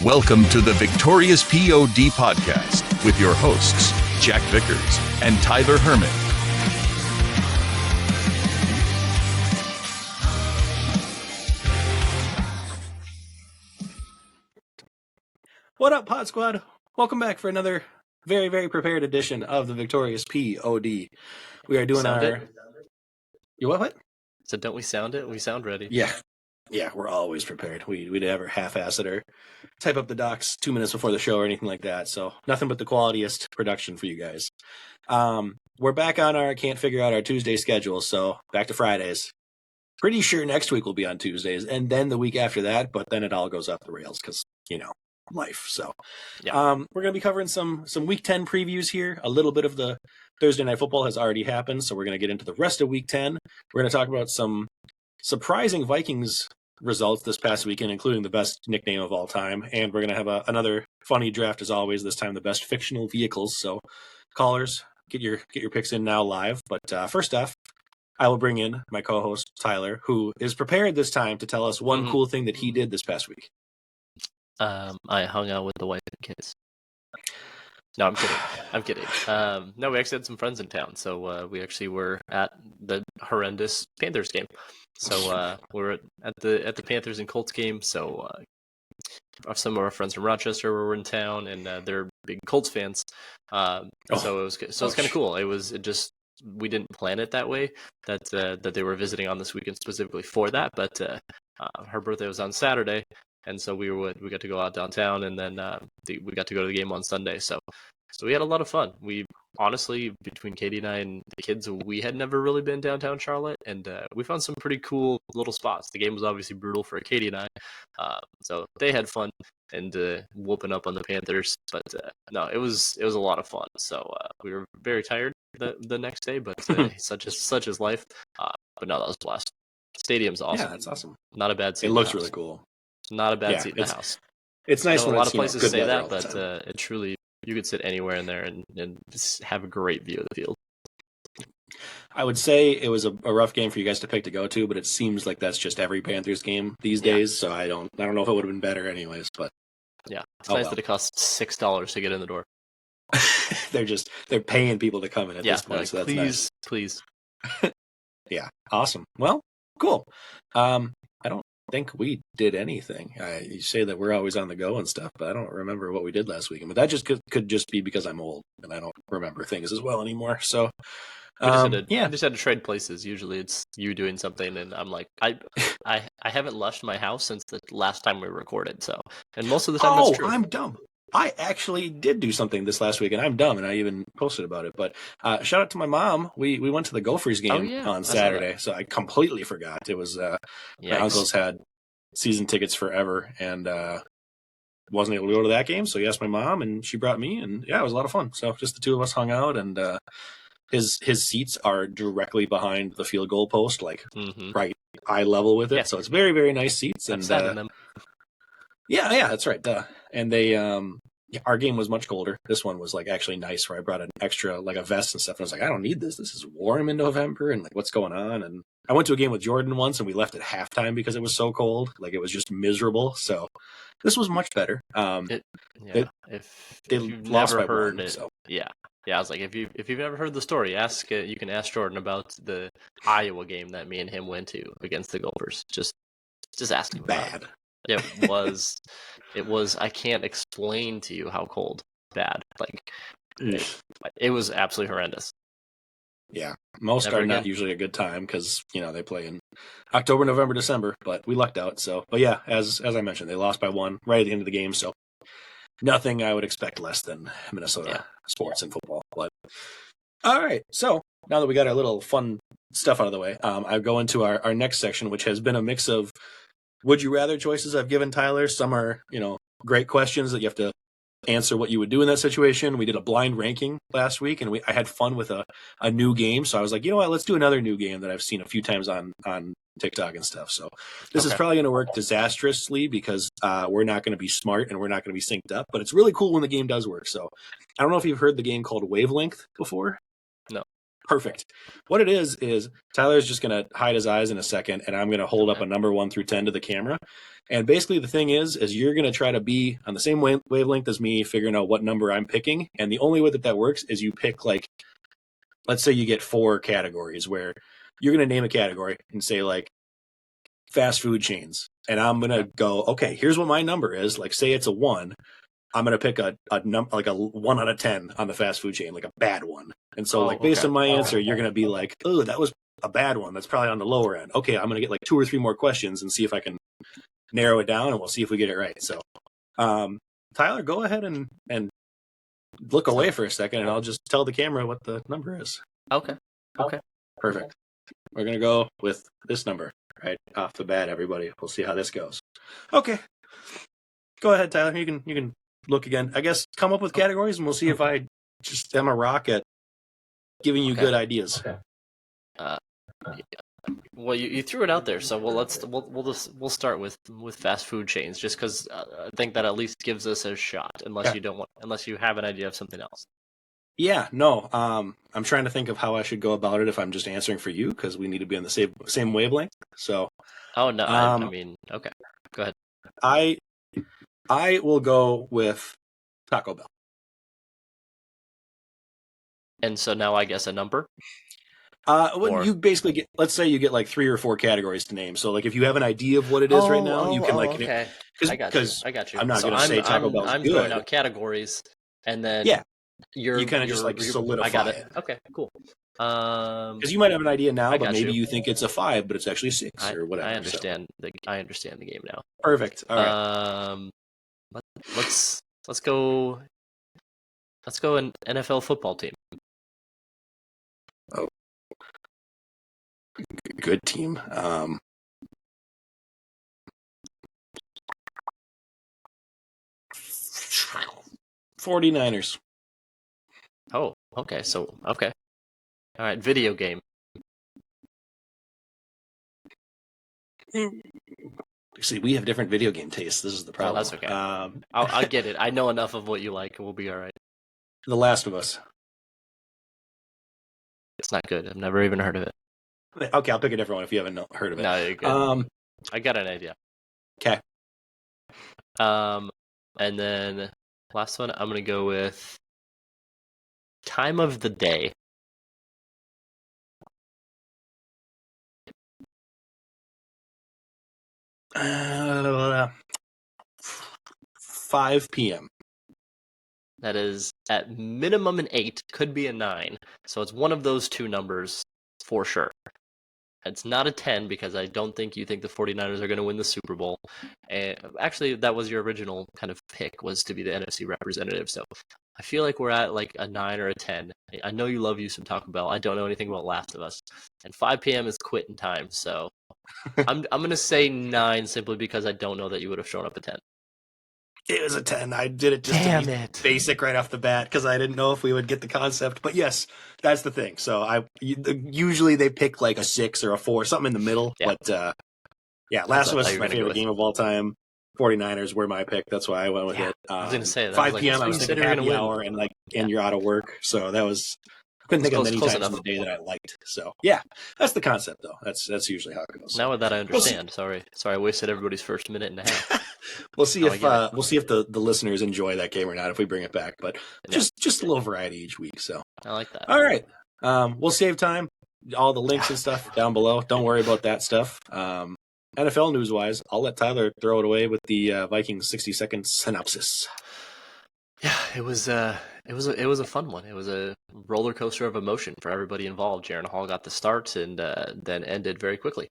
Welcome to the Victorious POD podcast with your hosts, Jack Vickers and Tyler Herman. What up, Pod Squad? Welcome back for another very, very prepared edition of the Victorious POD. We are doing You what? So don't we sound it? We sound ready. Yeah, we're always prepared. We never half-ass it or type up the docs 2 minutes before the show or anything like that. So nothing but the qualitiest production for you guys. We're back on our can't figure out our Tuesday schedule, so back to Fridays. Pretty sure next week will be on Tuesdays, and then the week after that, but then it all goes off the rails because, life. So we're going to be covering some Week 10 previews here. A little bit of the Thursday Night Football has already happened, so we're going to get into the rest of Week 10. We're going to talk about some surprising Vikings results this past weekend, including the best nickname of all time. And we're going to have another funny draft as always, this time the best fictional vehicles. So callers, get your picks in now live. But first off, I will bring in my co-host Tyler, who is prepared this time to tell us one cool thing that he did this past week. I hung out with the wife and kids. No, I'm kidding. No, we actually had some friends in town, so we actually were at the horrendous Panthers game. So we were at the Panthers and Colts game. So some of our friends from Rochester were in town, and they're big Colts fans. So it was kind of cool. We didn't plan it that way that they were visiting on this weekend specifically for that. But her birthday was on Saturday. And so we got to go out downtown, and then we got to go to the game on Sunday. So we had a lot of fun. We honestly, between Katie and I and the kids, we had never really been downtown Charlotte, and we found some pretty cool little spots. The game was obviously brutal for Katie and I, so they had fun and whooping up on the Panthers. But no, it was a lot of fun. So we were very tired the next day, but such is life. But no, that was a blast. Stadium's awesome. Yeah, that's awesome. Not a bad seat. It looks really cool. Not a bad seat in the house. It's nice when a lot of places say that, but it truly, you could sit anywhere in there and just have a great view of the field. I would say it was a rough game for you guys to pick to go to, but it seems like that's just every Panthers game these days. So I don't know if it would have been better anyways. But yeah, it's nice that it costs $6 to get in the door. they're paying people to come in at this point. Like, so that's please. Yeah, awesome. Well, cool. I don't think we did anything. You say that we're always on the go and stuff, but I don't remember what we did last weekend. But that just could just be because I'm old and I don't remember things as well anymore. So I just had to trade places. Usually it's you doing something, and I'm like, I haven't left my house since the last time we recorded. So, and most of the time that's true. I'm dumb. I actually did do something this last week, and I'm dumb, and I even posted about it. But shout out to my mom. We went to the Gophers game on Saturday, so I completely forgot. It was my uncle's had season tickets forever, and wasn't able to go to that game, so he asked my mom, and she brought me, and yeah, it was a lot of fun. So just the two of us hung out, and his seats are directly behind the field goal post, like right eye level with it. Yeah. So it's very, very nice seats, and yeah, that's right. And they, our game was much colder. This one was like actually nice, where I brought an extra, like a vest and stuff. And I was like, I don't need this. This is warm in November, and like, what's going on? And I went to a game with Jordan once, and we left at halftime because it was so cold. Like, it was just miserable. So this was much better. If you've lost never heard it, so. Yeah. I was like, if you've never heard the story, you can ask Jordan about the Iowa game that me and him went to against the Gophers. Just ask him. Bad. It was. I can't explain to you how cold. Bad. Like, it was absolutely horrendous. Yeah, most are not usually a good time because they play in October, November, December. But we lucked out. So, but yeah, as I mentioned, they lost by 1 right at the end of the game. So nothing I would expect less than Minnesota sports and football. But all right, so now that we got our little fun stuff out of the way, I go into our next section, which has been a mix of would you rather choices I've given Tyler. Some are, great questions that you have to answer what you would do in that situation. We did a blind ranking last week, and I had fun with a new game. So I was like, you know what, let's do another new game that I've seen a few times on TikTok and stuff. So this is probably going to work disastrously because we're not going to be smart and we're not going to be synced up. But it's really cool when the game does work. So I don't know if you've heard the game called Wavelength before. No. Perfect. What it is Tyler's just going to hide his eyes in a second, and I'm going to hold up a number 1 through 10 to the camera. And basically the thing is you're going to try to be on the same wavelength as me, figuring out what number I'm picking. And the only way that works is you pick, like, let's say you get 4 categories where you're going to name a category and say, like, fast food chains. And I'm going to go, okay, here's what my number is. Like, say it's a 1. I'm going to pick a number, like a 1 out of 10 on the fast food chain, like a bad one. And so, based on my answer, you're going to be like, oh, that was a bad one. That's probably on the lower end. Okay, I'm going to get like 2 or 3 more questions and see if I can narrow it down, and we'll see if we get it right. So, Tyler, go ahead and look away for a second, and I'll just tell the camera what the number is. Okay. Perfect. We're going to go with this number right off the bat, everybody. We'll see how this goes. Okay. Go ahead, Tyler. You can look again. I guess come up with categories, and we'll see if I just am a rock at giving you good ideas. Okay. Well, you threw it out there, so we'll start with fast food chains, just because I think that at least gives us a shot, unless you have an idea of something else. Yeah, no. I'm trying to think of how I should go about it if I'm just answering for you, because we need to be on the same wavelength. So. Oh no, I mean, okay, go ahead. I will go with Taco Bell. And so now I guess a number? You basically get, let's say you get like 3 or 4 categories to name. So like if you have an idea of what it is right now, you can like... Okay. I got you. I'm not going to say Taco Bell's I'm good. throwing out categories, and then you kind of just like solidify I got it. Okay, cool. Because you might have an idea now, but maybe you think it's a 5, but it's actually 6 or whatever. I understand the game now. Perfect. All right. Let's go an NFL football team. Oh, good team. 49ers. Oh, okay. So, okay. All right, video game. See, we have different video game tastes. This is the problem. Oh, that's okay. I'll get it. I know enough of what you like. We'll be all right. The Last of Us. It's not good. I've never even heard of it. Okay, I'll pick a different one if you haven't heard of it. No, you're good. I got an idea. Okay. And then last one, I'm gonna go with time of the day. Uh, 5 p.m. That is at minimum an 8, could be a 9. So it's one of those 2 numbers for sure. It's not a 10 because I don't think you think the 49ers are going to win the Super Bowl. And actually, that was your original kind of pick, was to be the NFC representative. So I feel like we're at like a 9 or a 10. I know you love you some Taco Bell. I don't know anything about Last of Us. And 5 p.m. is quitting time. So I'm going to say 9 simply because I don't know that you would have shown up at 10. It was a 10. I did it just to be basic right off the bat because I didn't know if we would get the concept. But yes, that's the thing. So usually they pick like a 6 or a 4, something in the middle. Yeah. But Last of Us is my favorite game of all time. 49ers were my pick. That's why I went with it. I was going to say that. 5 p.m. I was thinking happy hour and you're out of work. So that was... I couldn't think of many times in the day that I liked. So yeah, that's the concept though. That's usually how it goes. Now that I understand. Sorry, I wasted everybody's first minute and a half. We'll see if the listeners enjoy that game or not if we bring it back. But just a little variety each week. So I like that. All right, we'll save time. All the links and stuff down below. Don't worry about that stuff. NFL news wise, I'll let Tyler throw it away with the Vikings 60-second synopsis. Yeah, it was a fun one. It was a roller coaster of emotion for everybody involved. Jaren Hall got the start and then ended very quickly.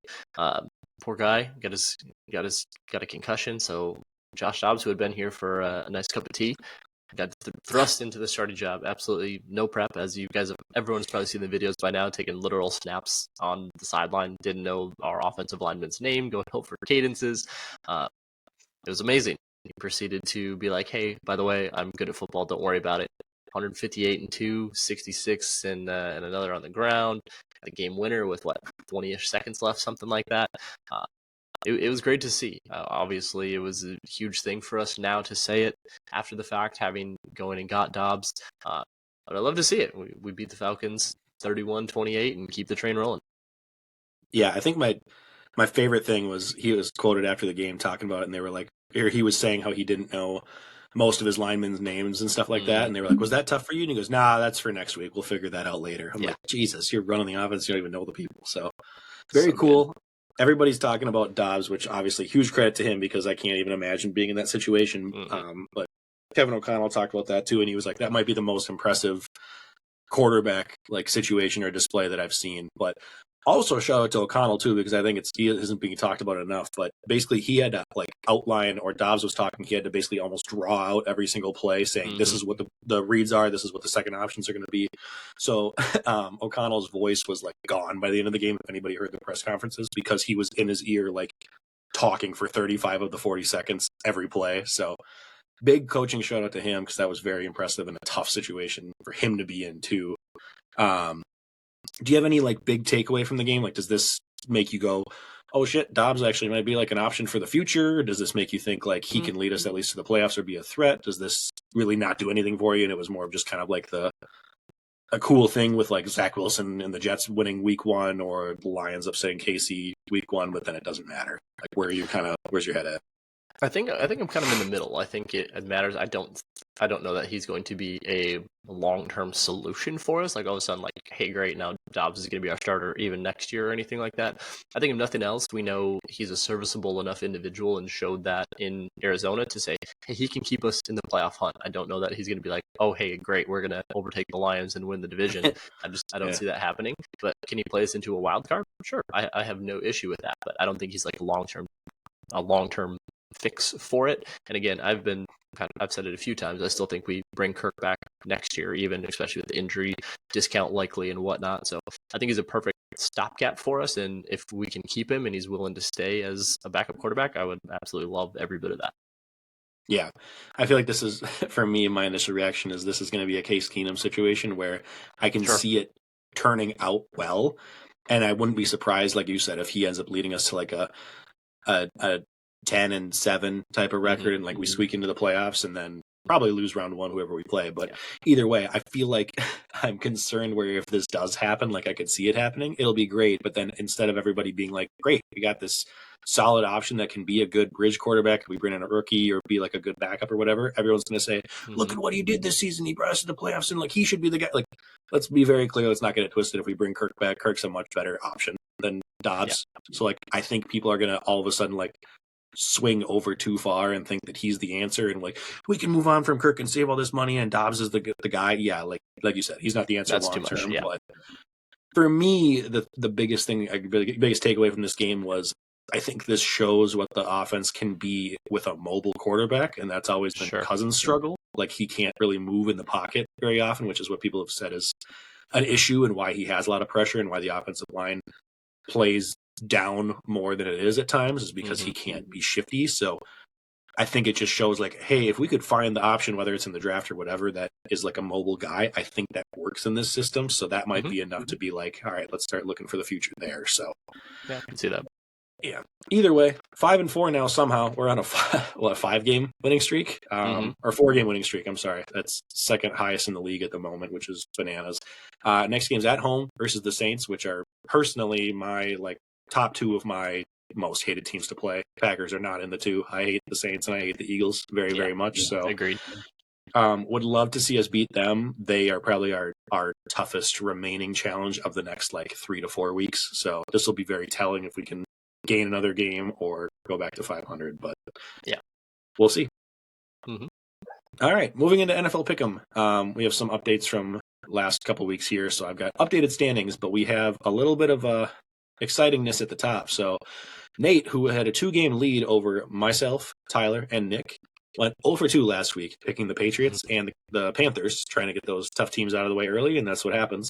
Poor guy got a concussion. So Josh Dobbs, who had been here for a nice cup of tea, got thrust into the starting job. Absolutely no prep, as you guys everyone's probably seen the videos by now, taking literal snaps on the sideline. Didn't know our offensive lineman's name, going over cadences. It was amazing. He proceeded to be like, hey, by the way, I'm good at football. Don't worry about it. 158 and 2, 66 and another on the ground. Got a game winner with 20-ish seconds left, something like that. It was great to see. Obviously, it was a huge thing for us now to say it after the fact, having going and got Dobbs. But I love to see it. We beat the Falcons 31-28 and keep the train rolling. Yeah, I think my favorite thing was he was quoted after the game talking about it, and they were like, or he was saying how he didn't know most of his linemen's names and stuff like that, and they were like, "Was that tough for you?" And he goes, "Nah, that's for next week. We'll figure that out later." I'm like, Jesus, you're running the offense, you don't even know the people. So very cool. Good. Everybody's talking about Dobbs, which obviously huge credit to him because I can't even imagine being in that situation. But Kevin O'Connell talked about that too, and he was like, that might be the most impressive quarterback like situation or display that I've seen. But also shout out to O'Connell too, because I think he isn't being talked about enough. But basically, he had to like outline, or Dobbs was talking, he had to basically almost draw out every single play, saying this is what the reads are, this is what the second options are going to be. So O'Connell's voice was like gone by the end of the game. If anybody heard the press conferences, because he was in his ear like talking for 35 of the 40 seconds every play. So big coaching shout out to him, because that was very impressive and a tough situation for him to be in too. Do you have any like big takeaway from the game? Like, does this make you go, oh shit, Dobbs actually might be like an option for the future? Or does this make you think like he can lead us at least to the playoffs or be a threat? Does this really not do anything for you? And it was more of just kind of like a cool thing with like Zach Wilson and the Jets winning week 1, or the Lions upsetting KC week 1, but then it doesn't matter. Like, where's your head at? I think I'm kind of in the middle. I think it matters. I don't know that he's going to be a long-term solution for us. Like all of a sudden, like, hey, great, now Dobbs is going to be our starter even next year or anything like that. I think if nothing else, we know he's a serviceable enough individual and showed that in Arizona to say, hey, he can keep us in the playoff hunt. I don't know that he's going to be like, oh, hey, great, we're going to overtake the Lions and win the division. I don't see that happening. But can he play us into a wild card? Sure, I have no issue with that. But I don't think he's like a long-term fix for it. And again, I've said it a few times, I still think we bring Kirk back next year, even especially with the injury discount likely and whatnot. So I think he's a perfect stopgap for us, and if we can keep him and he's willing to stay as a backup quarterback, I would absolutely love every bit of that. Yeah, I feel like this is, for me, my initial reaction is this is going to be a Case Keenum situation where I can see it turning out well, and I wouldn't be surprised, like you said, if he ends up leading us to like a 10-7 type of record, and like we squeak into the playoffs and then probably lose round 1 whoever we play. But either way, I feel like I'm concerned where if this does happen, like I could see it happening, it'll be great. But then instead of everybody being like, great, we got this solid option that can be a good bridge quarterback, we bring in a rookie or be like a good backup or whatever, everyone's going to say, look at what he did this season, he brought us to the playoffs and like he should be the guy. Like, let's be very clear, let's not get it twisted. If we bring Kirk back, Kirk's a much better option than Dobbs. So like I think people are going to all of a sudden like swing over too far and think that he's the answer, and like we can move on from Kirk and save all this money and Dobbs is the guy. Yeah, like you said, he's not the answer long term. But for me, the biggest thing, biggest takeaway from this game was I think this shows what the offense can be with a mobile quarterback, and that's always been Cousins' struggle. Like he can't really move in the pocket very often, which is what people have said is an issue and why he has a lot of pressure and why the offensive line plays down more than it is at times, is because he can't be shifty. So I think it just shows like, hey, if we could find the option, whether it's in the draft or whatever, that is like a mobile guy, I think that works in this system. So that might be enough to be like, all right, let's start looking for the future there. So yeah, I can see that. Yeah. Either way, 5-4 now. Somehow we're on a 5-game winning streak, or 4-game winning streak. I'm sorry, that's second highest in the league at the moment, which is bananas. Next game's at home versus the Saints, which are personally my like top 2 of my most hated teams to play. Packers are not in the 2. I hate the Saints and I hate the Eagles very, very much. So agreed. Would love to see us beat them. They are probably our toughest remaining challenge of the next like 3 to 4 weeks. So this will be very telling if we can gain another game or go back to 500, but we'll see. All right, moving into NFL Pick'em. We have some updates from last couple weeks here. So I've got updated standings, but we have a little bit of excitingness at the top. So Nate, who had a 2-game lead over myself, Tyler, and Nick, went 0-2 last week, picking the Patriots and the Panthers, trying to get those tough teams out of the way early, and that's what happens.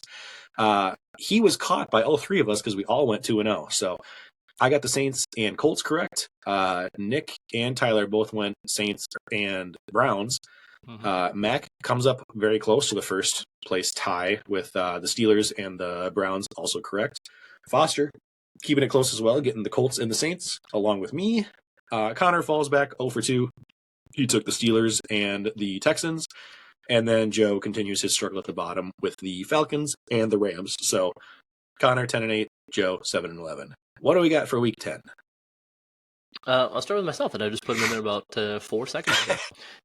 He was caught by all 3 of us because we all went 2-0. So I got the Saints and Colts correct. Nick and Tyler both went Saints and Browns. Mac comes up very close to the first place tie with the Steelers and the Browns also correct. Foster keeping it close as well, getting the Colts and the Saints along with me. Connor falls back 0-2. He took the Steelers and the Texans. And then Joe continues his struggle at the bottom with the Falcons and the Rams. So Connor 10-8, Joe 7-11. What do we got for week 10? I'll start with myself, and I just put them in there about 4 seconds ago.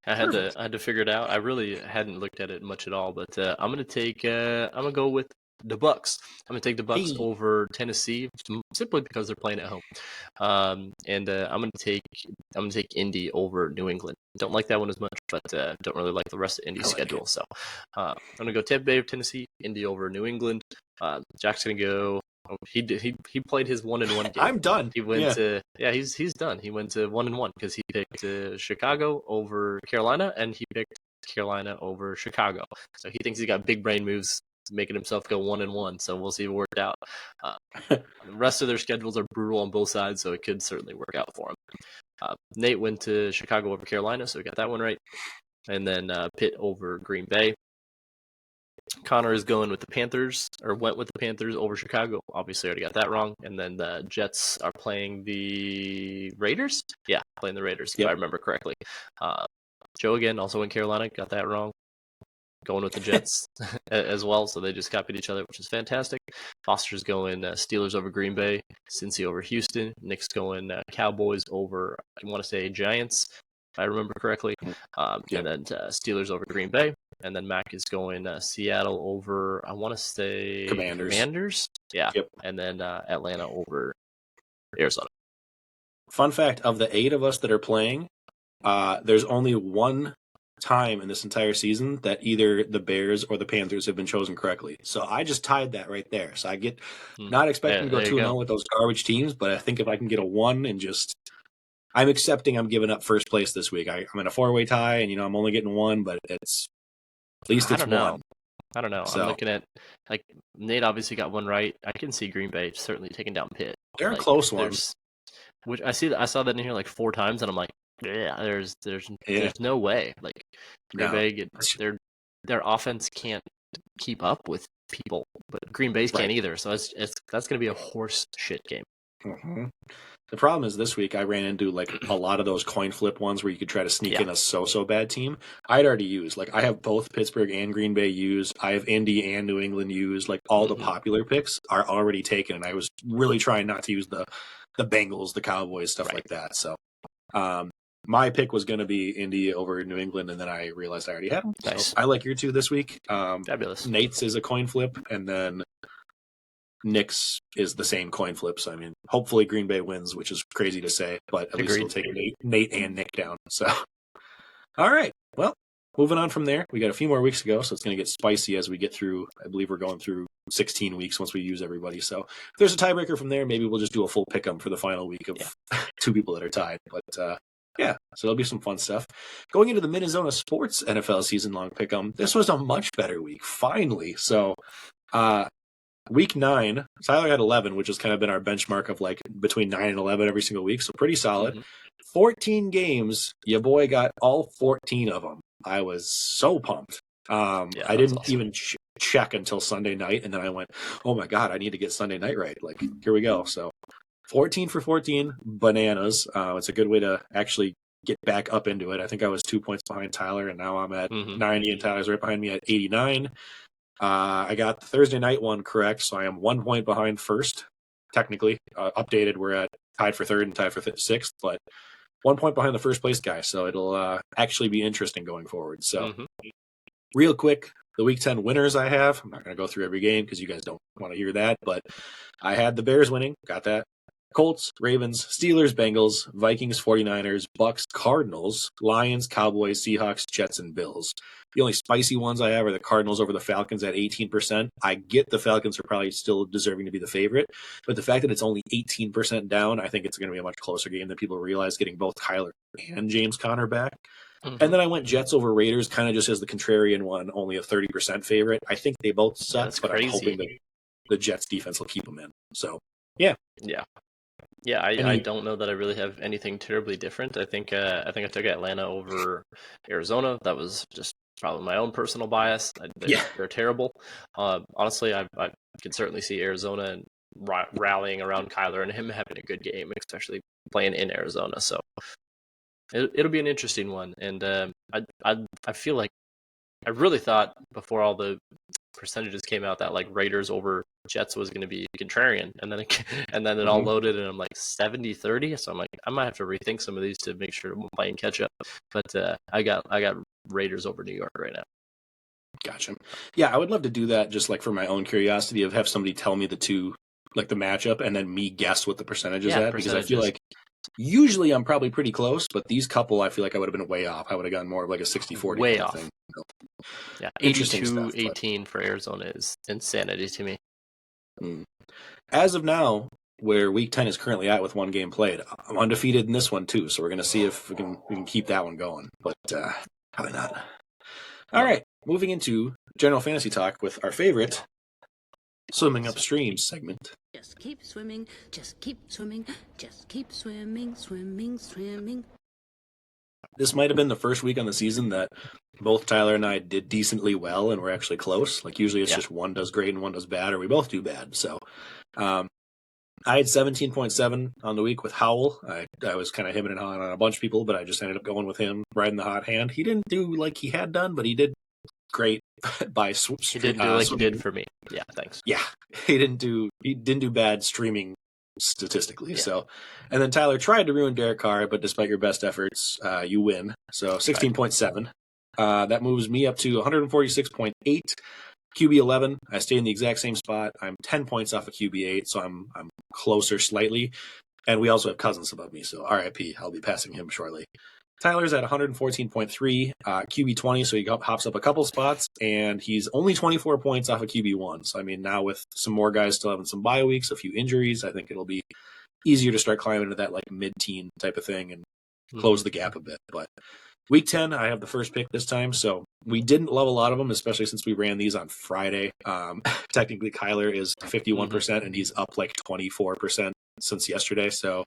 I had to figure it out. I really hadn't looked at it much at all, but I'm gonna go with the Bucks. I'm gonna take the Bucks over Tennessee simply because they're playing at home. And I'm gonna take Indy over New England. Don't like that one as much, but don't really like the rest of Indy's schedule. So I'm gonna go Tampa Bay over Tennessee, Indy over New England. Jack's gonna go. He played his 1-1 game. I'm done. He went to he's done. He went to 1-1 because he picked Chicago over Carolina, and he picked Carolina over Chicago. So he thinks he's got big brain moves, making himself go 1-1. So we'll see if it worked out. The rest of their schedules are brutal on both sides, so it could certainly work out for him. Nate went to Chicago over Carolina, so we got that one right. And then Pitt over Green Bay. Connor is going with the Panthers, or went with the Panthers over Chicago. Obviously, already got that wrong. And then the Jets are playing the Raiders? Yeah, playing the Raiders, if I remember correctly. Joe, again, also in Carolina, got that wrong. Going with the Jets as well, so they just copied each other, which is fantastic. Foster's going Steelers over Green Bay, Cincy over Houston. Nick's going Cowboys over, I want to say, Giants, if I remember correctly. And then Steelers over Green Bay. And then Mac is going Seattle over, I want to say, Commanders. Yeah. Yep. And then Atlanta over Arizona. Fun fact, of the 8 of us that are playing, there's only one time in this entire season that either the Bears or the Panthers have been chosen correctly. So I just tied that right there. So I get not expecting to go 2-0 with those garbage teams, but I think if I can get a 1 and just... I'm accepting I'm giving up first place this week. I'm in a 4-way tie, and I'm only getting 1, but it's... At least it's 1. I don't know. So, I'm looking at, like, Nate obviously got 1 right. I can see Green Bay certainly taking down Pitt. They're close ones. Which I saw that in here like 4 times, and I'm like, there's no way. Like, Green Bay, their offense can't keep up with people, but Green Bay's can't either. So that's going to be a horse shit game. Mm-hmm. The problem is this week I ran into like a lot of those coin flip ones where you could try to sneak in a so bad team. I'd already used, like, I have both Pittsburgh and Green Bay used. I have Indy and New England used. Like, all the popular picks are already taken, and I was really trying not to use the Bengals, the Cowboys, stuff like that. So my pick was going to be Indy over New England, and then I realized I already had them. Nice. So I like your 2 this week. Fabulous. Nate's is a coin flip, and then Nick's is the same coin flip. So, I mean, hopefully Green Bay wins, which is crazy to say, but at least we'll take Nate and Nick down. So, all right. Well, moving on from there, we got a few more weeks to go, so it's going to get spicy as we get through. I believe we're going through 16 weeks once we use everybody. So if there's a tiebreaker from there, maybe we'll just do a full pick-em for the final week of 2 people that are tied. But so there'll be some fun stuff. Going into the Minnesota Sports NFL season-long pick-em, this was a much better week, finally. So, Week 9, Tyler had 11, which has kind of been our benchmark of like between 9 and 11 every single week, so pretty solid. 14 games, your boy got all 14 of them. I was so pumped. I didn't even check until Sunday night, and then I went, oh my God, I need to get Sunday night right. Like, here we go. So 14 for 14, bananas. It's a good way to actually get back up into it. I think I was 2 points behind Tyler, and now I'm at 90, and Tyler's right behind me at 89. I got the Thursday night one correct, so I am 1 point behind first. Technically, updated, we're at tied for third and tied for sixth, but 1 point behind the first place guy, so it'll actually be interesting going forward. So, real quick, the Week 10 winners I have, I'm not going to go through every game because you guys don't want to hear that, but I had the Bears winning, got that. Colts, Ravens, Steelers, Bengals, Vikings, 49ers, Bucks, Cardinals, Lions, Cowboys, Seahawks, Jets, and Bills. The only spicy ones I have are the Cardinals over the Falcons at 18%. I get the Falcons are probably still deserving to be the favorite, but the fact that it's only 18% down, I think it's going to be a much closer game than people realize, getting both Kyler and James Conner back. And then I went Jets over Raiders, kind of just as the contrarian one, only a 30% favorite. I think they both suck, but I'm hoping that the Jets defense will keep them in. So, yeah. I don't know that I really have anything terribly different. I think I took Atlanta over Arizona. That was just probably my own personal bias. They're terrible. Honestly, I can certainly see Arizona rallying around Kyler and him having a good game, especially playing in Arizona. So it'll be an interesting one. And I feel like I really thought before all the percentages came out that like Raiders over Jets was going to be contrarian, and then it all loaded, and I'm like 70-30. So I'm like, I might have to rethink some of these to make sure I'm playing catch up. But I got Raiders over New York right now. Gotcha. Yeah, I would love to do that just like for my own curiosity of have somebody tell me the two, like the matchup, and then me guess what the percentage is at, because I feel like usually I'm probably pretty close, but these couple I feel like I would have been way off. I would have gotten more of like a 60-40 way kind off. Of thing. Yeah, 82-18 for Arizona is insanity to me. As of now, where Week 10 is currently at with one game played, I'm undefeated in this one too, so we're going to see if we can keep that one going, but probably not. All right, moving into general fantasy talk with our favorite swimming upstream segment. Just keep swimming, just keep swimming, just keep swimming, swimming, swimming. This might have been the first week on the season that both Tyler and I did decently well, and we're actually close. Like usually it's just one does great and one does bad, or we both do bad. So I had 17.7 on the week with Howell. I was kind of hemming and hawing on a bunch of people, but I just ended up going with him, riding the hot hand. He didn't do like he had done, but he did great by he did do like he did for me. Yeah, thanks. Yeah, he didn't do bad streaming statistically. Yeah. So, and then Tyler tried to ruin Derek Carr, but despite your best efforts, you win. So 16.7. That moves me up to 146.8. QB11, I stay in the exact same spot. I'm 10 points off of QB8, so I'm closer slightly. And we also have Cousins above me, so RIP. I'll be passing him shortly. Tyler's at 114.3, QB20, so he hops up a couple spots, and he's only 24 points off of QB1. So, I mean, now with some more guys still having some bye weeks, a few injuries, I think it'll be easier to start climbing into that like mid-teen type of thing and close the gap a bit. But Week 10, I have the first pick this time, so we didn't love a lot of them, especially since we ran these on Friday. Technically, Kyler is 51%, and he's up like 24% since yesterday, so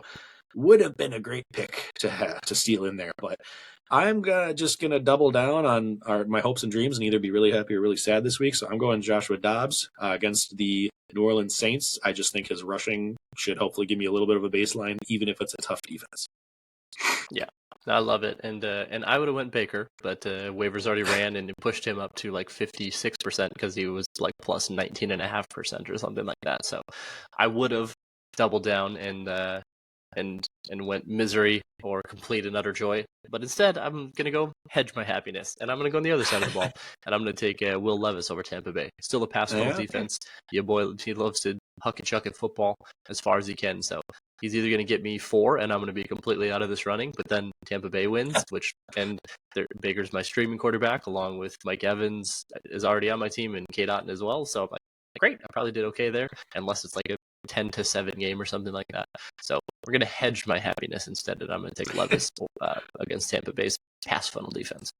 would have been a great pick to steal in there. But I'm just going to double down on my hopes and dreams and either be really happy or really sad this week. So I'm going Joshua Dobbs against the New Orleans Saints. I just think his rushing should hopefully give me a little bit of a baseline, even if it's a tough defense. Yeah. I love it, and I would have went Baker, but waivers already ran and it pushed him up to like 56% because he was like plus 19.5% or something like that. So I would have doubled down and went misery or complete and utter joy, but instead I'm gonna go hedge my happiness, and I'm gonna go on the other side of the ball, and I'm gonna take Will Levis over Tampa Bay. Still a pass funnel defense. Your boy, he loves to huck and chuck at football as far as he can, so he's either going to get me 4 and I'm going to be completely out of this running, but then Tampa Bay wins, Baker's my streaming quarterback along with Mike Evans is already on my team and Kate Otten as well. So I'm like, great, I probably did okay there, unless it's like a 10-7 game or something like that. So we're going to hedge my happiness instead, and I'm going to take Levis against Tampa Bay's pass funnel defense.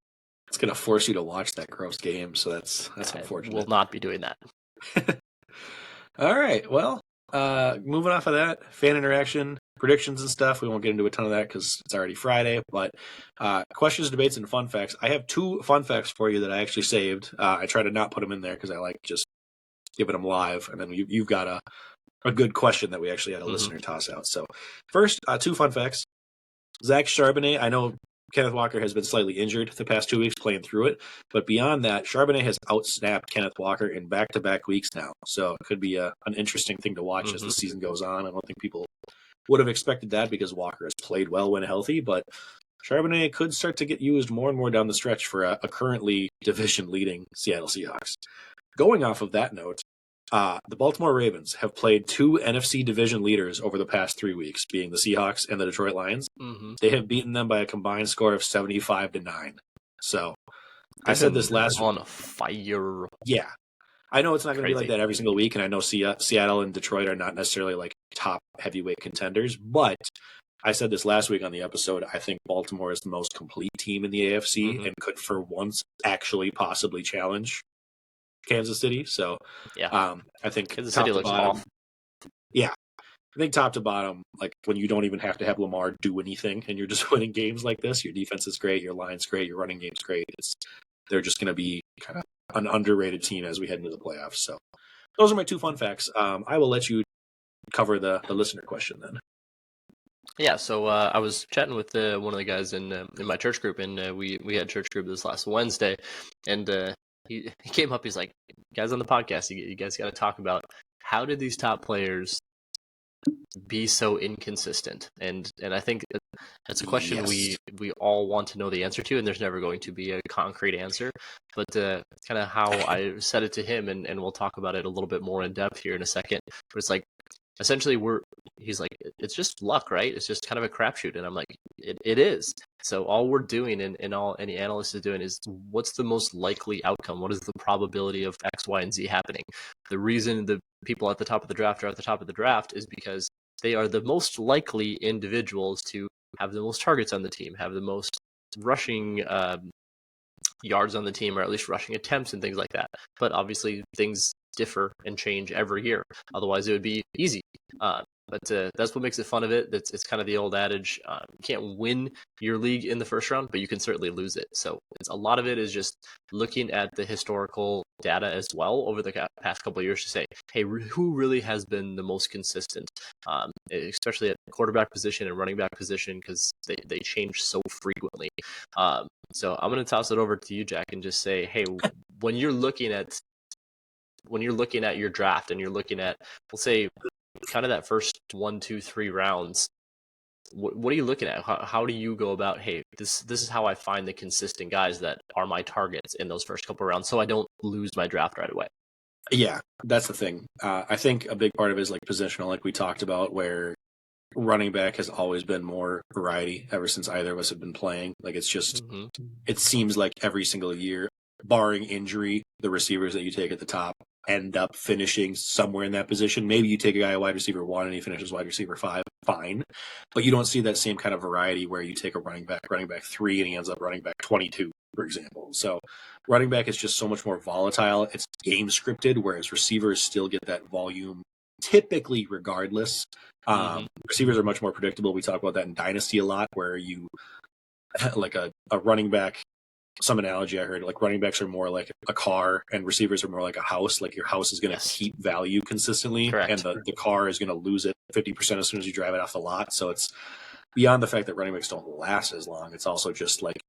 It's going to force you to watch that gross game, so that's unfortunate. We'll not be doing that. All right, well, moving off of that, fan interaction, predictions and stuff. We won't get into a ton of that because it's already Friday, but questions, debates, and fun facts. I have 2 fun facts for you that I actually saved. I try to not put them in there because I like just giving them live, and then you've got a good question that we actually had a listener toss out. So first, 2 fun facts. Zach Charbonnet, I know Kenneth Walker has been slightly injured the past 2 weeks playing through it, but beyond that, Charbonnet has outsnapped Kenneth Walker in back-to-back weeks now. So it could be an interesting thing to watch as the season goes on. I don't think people would have expected that because Walker has played well when healthy, but Charbonnet could start to get used more and more down the stretch for a currently division-leading Seattle Seahawks. Going off of that note, the Baltimore Ravens have played 2 NFC division leaders over the past 3 weeks, being the Seahawks and the Detroit Lions. They have beaten them by a combined score of 75-9. So I said this last on a fire. Yeah. I know it's not going to be like that every single week, and I know Seattle and Detroit are not necessarily like top heavyweight contenders, but I said this last week on the episode, I think Baltimore is the most complete team in the AFC and could for once actually possibly challenge Kansas City. So I think Kansas City looks off. Yeah. I think top to bottom, like when you don't even have to have Lamar do anything and you're just winning games like this, your defense is great, your line's great, your running game's great. They're just going to be kind of an underrated team as we head into the playoffs. So those are my 2 fun facts. I will let you cover the listener question then. Yeah, so I was chatting with one of the guys in my church group, and we had church group this last Wednesday, and he came up. He's like, "Guys on the podcast, you guys got to talk about how did these top players be so inconsistent?" And I think that's a question we all want to know the answer to, and there's never going to be a concrete answer. But kind of how I said it to him, and we'll talk about it a little bit more in depth here in a second. But it's like, essentially, he's like, it's just luck, right? It's just kind of a crapshoot. And I'm like, it is. So all we're doing, and all any analyst is doing, is what's the most likely outcome? What is the probability of X, Y, and Z happening? The reason the people at the top of the draft are at the top of the draft is because they are the most likely individuals to have the most targets on the team, have the most rushing yards on the team, or at least rushing attempts and things like that. But obviously things differ and change every year. Otherwise it would be easy. But that's what makes it fun of it. It's kind of the old adage, you can't win your league in the first round, but you can certainly lose it. So a lot of it is just looking at the historical data as well over the past couple of years to say, hey, who really has been the most consistent, especially at quarterback position and running back position, because they change so frequently. So I'm going to toss it over to you, Jack, and just say, hey, when you're looking at your draft and you're looking at, let's say, kind of that first 1, 2, 3 rounds, what are you looking at? How do you go about, hey, this is how I find the consistent guys that are my targets in those first couple of rounds, so I don't lose my draft right away? Yeah, that's the thing. I think a big part of it is like positional, like we talked about, where running back has always been more variety ever since either of us have been playing. Like it's just, it seems like every single year, barring injury, the receivers that you take at the top end up finishing somewhere in that position. Maybe you take a guy, a wide receiver 1, and he finishes wide receiver 5, fine. But you don't see that same kind of variety where you take a running back 3, and he ends up running back 22, for example. So running back is just so much more volatile. It's game scripted, whereas receivers still get that volume typically regardless. Receivers are much more predictable. We talk about that in Dynasty a lot, where you, like a running back, some analogy I heard, like running backs are more like a car and receivers are more like a house. Like your house is going to keep value consistently. Correct. And the car is going to lose it 50% as soon as you drive it off the lot. So it's beyond the fact that running backs don't last as long. It's also just like,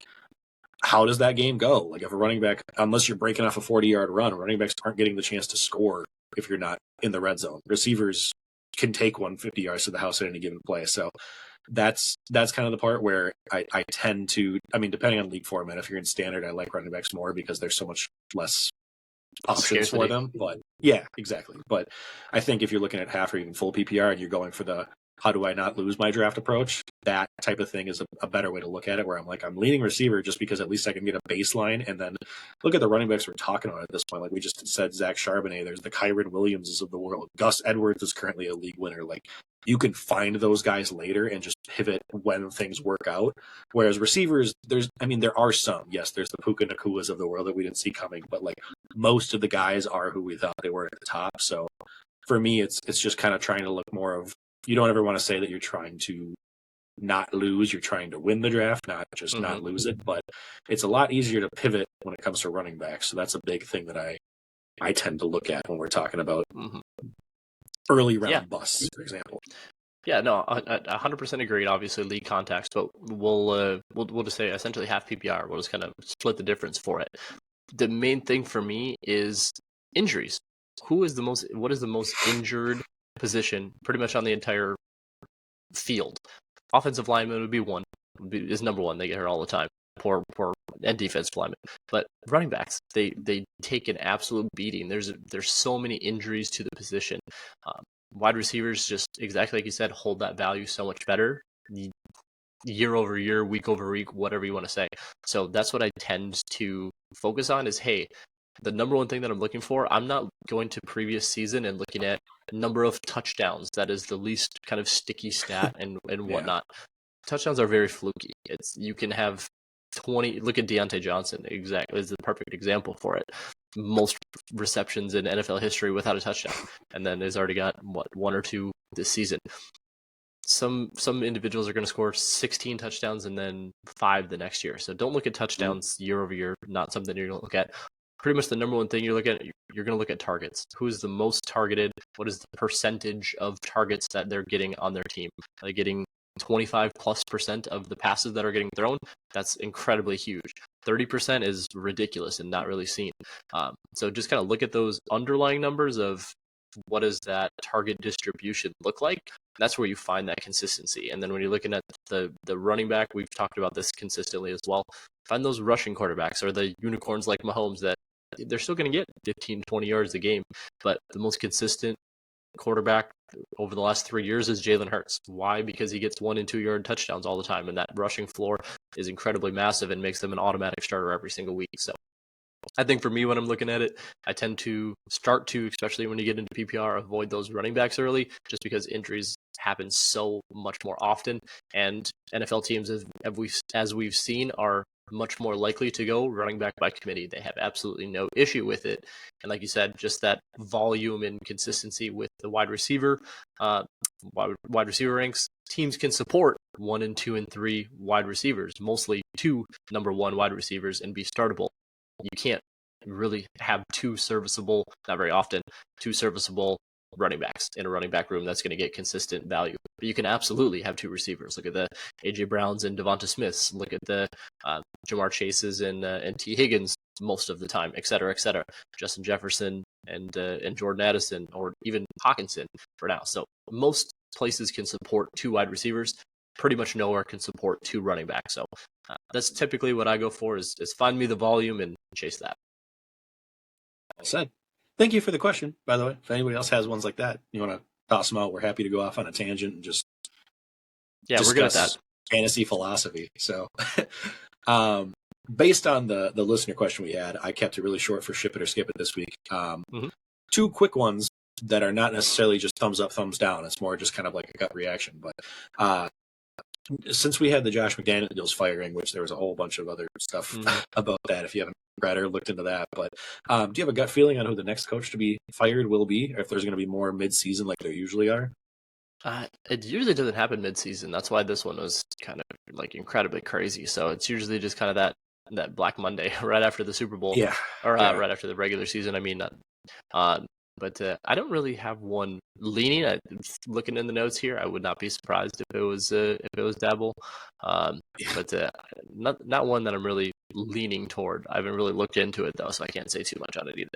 how does that game go? Like if a running back, unless you're breaking off a 40-yard run, running backs aren't getting the chance to score if you're not in the red zone. Receivers can take 150 yards to the house at any given play. So that's kind of the part where I tend to, I mean, depending on league format, if you're in standard, I like running backs more because there's so much less options for them. But yeah, exactly. But I think if you're looking at half or even full PPR and you're going for the how do I not lose my draft approach, that type of thing is a better way to look at it, where I'm like, I'm leaning receiver just because at least I can get a baseline, and then look at the running backs we're talking about at this point. Like we just said, Zach Charbonnet, there's the Kyren Williamses of the world. Gus Edwards is currently a league winner. Like you can find those guys later and just pivot when things work out. Whereas receivers, there are some. Yes, there's the Puka Nakuas of the world that we didn't see coming, but like most of the guys are who we thought they were at the top. So for me, it's just kind of trying to look more of, you don't ever want to say that you're trying to not lose, you're trying to win the draft, not just not lose it. But it's a lot easier to pivot when it comes to running backs. So that's a big thing that I tend to look at when we're talking about early round busts, for example. Yeah, no, 100% agreed. Obviously, league context, but we'll just say essentially half PPR. We'll just kind of split the difference for it. The main thing for me is injuries. What is the most injured position pretty much on the entire field? Offensive lineman would be one, is number one. They get hurt all the time. Poor and defensive lineman. But running backs, they take an absolute beating. There's so many injuries to the position. Wide receivers, just exactly like you said, hold that value so much better. Year over year, week over week, whatever you want to say. So that's what I tend to focus on is, hey, the number one thing that I'm looking for, I'm not going to previous season and looking at number of touchdowns. That is the least kind of sticky stat and whatnot. Touchdowns are very fluky. You can have 20. Look at Deontay Johnson. Exactly, is the perfect example for it. Most receptions in NFL history without a touchdown, and then has already got 1 or 2 this season. Some individuals are going to score 16 touchdowns and then 5 the next year. So don't look at touchdowns year over year. Not something you're going to look at. Pretty much the number one thing you're going to look at targets. Who is the most targeted? What is the percentage of targets that they're getting on their team? Are they getting 25+% of the passes that are getting thrown, that's incredibly huge. 30% is ridiculous and not really seen. So just kind of look at those underlying numbers of what does that target distribution look like. That's where you find that consistency. And then when you're looking at the running back, we've talked about this consistently as well. Find those rushing quarterbacks or the unicorns like Mahomes that they're still going to get 15, 20 yards a game. But the most consistent quarterback over the last 3 years is Jalen Hurts. Why? Because he gets 1 and 2 yard touchdowns all the time. And that rushing floor is incredibly massive and makes them an automatic starter every single week. So I think for me, when I'm looking at it, I tend to start to, especially when you get into PPR, avoid those running backs early just because injuries happen so much more often. And NFL teams, as we've seen, are much more likely to go running back by committee. They have absolutely no issue with it. And like you said, just that volume and consistency with the wide receiver ranks, teams can support 1 and 2 and 3 wide receivers, mostly 2 number 1 wide receivers, and be startable. You can't really have 2 serviceable, not very often, 2 serviceable running backs in a running back room that's going to get consistent value. But you can absolutely have 2 receivers. Look at the A.J. Browns and Devonta Smiths. Look at the Jamar Chases and T. Higgins most of the time, et cetera, et cetera. Justin Jefferson and Jordan Addison, or even Hawkinson for now. So most places can support 2 wide receivers. Pretty much nowhere can support 2 running backs. So that's typically what I go for is find me the volume and chase that. Well said. Thank you for the question, by the way. If anybody else has ones like that, you want to toss them out, we're happy to go off on a tangent and just we're good at that. Fantasy philosophy. So based on the listener question we had, I kept it really short for ship it or skip it this week. 2 quick ones that are not necessarily just thumbs up, thumbs down. It's more just kind of like a gut reaction. But since we had the Josh McDaniels firing, which there was a whole bunch of other stuff about that, if you haven't read or looked into that, but do you have a gut feeling on who the next coach to be fired will be, or if there's going to be more mid-season like there usually are? It usually doesn't happen mid-season. That's why this one was kind of like incredibly crazy. So it's usually just kind of that Black Monday right after the Super Bowl, right after the regular season. I mean, but I don't really have one leaning. Looking in the notes here, I would not be surprised if it was Dabble, but not one that I'm really leaning toward. I haven't really looked into it though, so I can't say too much on it either.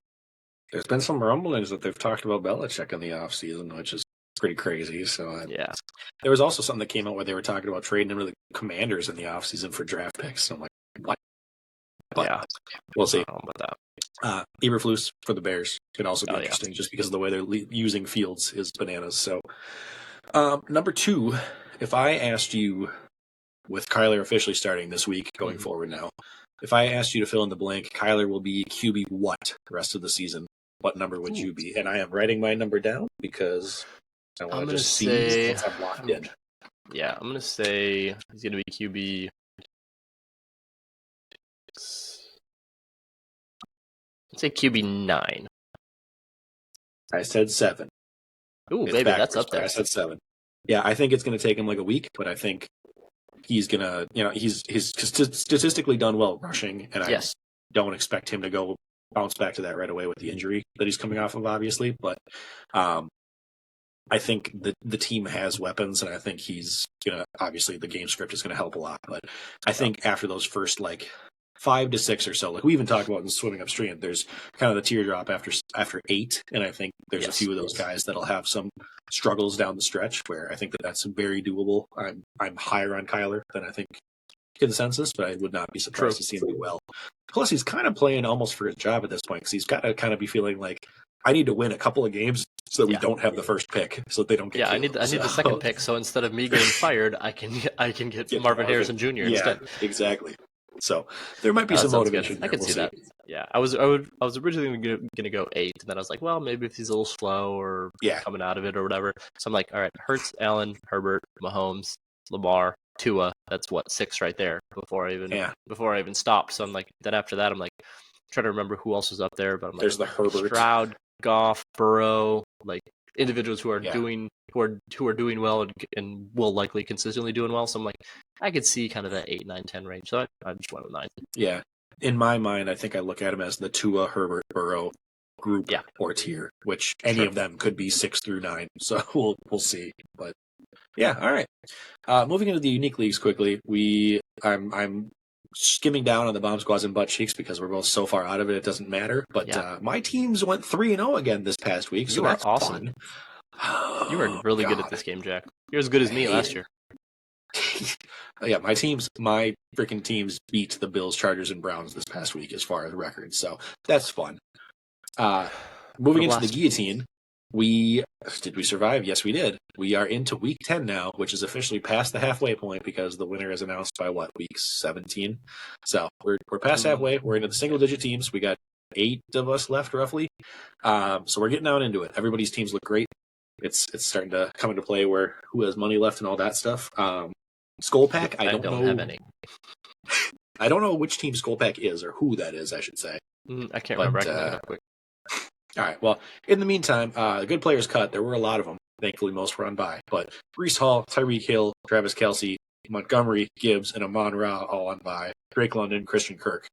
There's been some rumblings that they've talked about Belichick in the offseason, which is pretty crazy. So there was also something that came out where they were talking about trading him to the Commanders in the offseason for draft picks. So I'm like, what? But we'll see. I don't know about that. Eberflus for the Bears could also be interesting just because of the way they're using Fields is bananas. So number 2, if I asked you, with Kyler officially starting this week going forward now, if I asked you to fill in the blank, Kyler will be QB what the rest of the season? What number would you be? And I am writing my number down because I want to just see once I'm locked in. Yeah, I'm going to say he's going to be QB. I'd say QB 9. I said 7. Ooh, it's baby, that's up there. I said 7. Yeah, I think it's going to take him like a week, but I think he's going to, he's statistically done well rushing, and I don't expect him to bounce back to that right away with the injury that he's coming off of, obviously. But I think the team has weapons, and I think he's going to, obviously the game script is going to help a lot. But I think after those first 5 to 6 or so, like we even talked about in Swimming Upstream, there's kind of the teardrop after 8, and I think there's a few of those guys that'll have some struggles down the stretch where I think that's very doable. I'm higher on Kyler than I think consensus, but I would not be surprised to see him do well. Plus, he's kind of playing almost for his job at this point because he's got to kind of be feeling like I need to win a couple of games so that we don't have the first pick, so that they don't get killed. I need the second pick, so instead of me getting fired, I can get Marvin Harrison Jr. instead. Exactly. So there might be some motivation. I can see that. Yeah, I was originally going to go 8, and then I was like, well, maybe if he's a little slow or coming out of it or whatever. So I'm like, all right, Hurts, Allen, Herbert, Mahomes, Lamar, Tua. That's 6 right there before I even stopped. So I'm like, then after that, I'm like, trying to remember who else was up there, but I'm like, there's the Herbert, Stroud, Goff, Burrow, like individuals who are doing well and will likely consistently doing well. So I'm like, I could see kind of that 8, 9, 10 range. So I just went with 9. Yeah. In my mind, I think I look at them as the Tua, Herbert, Burrow group or tier, which any of them could be 6 through 9. So we'll see. But Yeah, all right. Moving into the unique leagues quickly, I'm skimming down on the bomb squads and butt cheeks because we're both so far out of it doesn't matter. But my teams went 3-0 again this past week, so that's awesome. Fun. You were really good at this game, Jack. You're as good as me last year. Yeah, my freaking teams beat the Bills, Chargers, and Browns this past week as far as records, so that's fun. Moving into the guillotine, did we survive? Yes, we did. We are into week 10 now, which is officially past the halfway point because the winner is announced by week 17. So we're past halfway. We're into the single-digit teams. We got 8 of us left, roughly. So we're getting down into it. Everybody's teams look great. It's starting to come into play where who has money left and all that stuff. Skull Pack, I don't know. Have any. I don't know which team Skull Pack is or who that is, I should say. I can't remember. I can look it up quick. All right. Well, in the meantime, the good players cut. There were a lot of them. Thankfully, most were on bye. But Breece Hall, Tyreek Hill, Travis Kelce, Montgomery, Gibbs, and Amon-Ra all on bye. Drake London, Christian Kirk.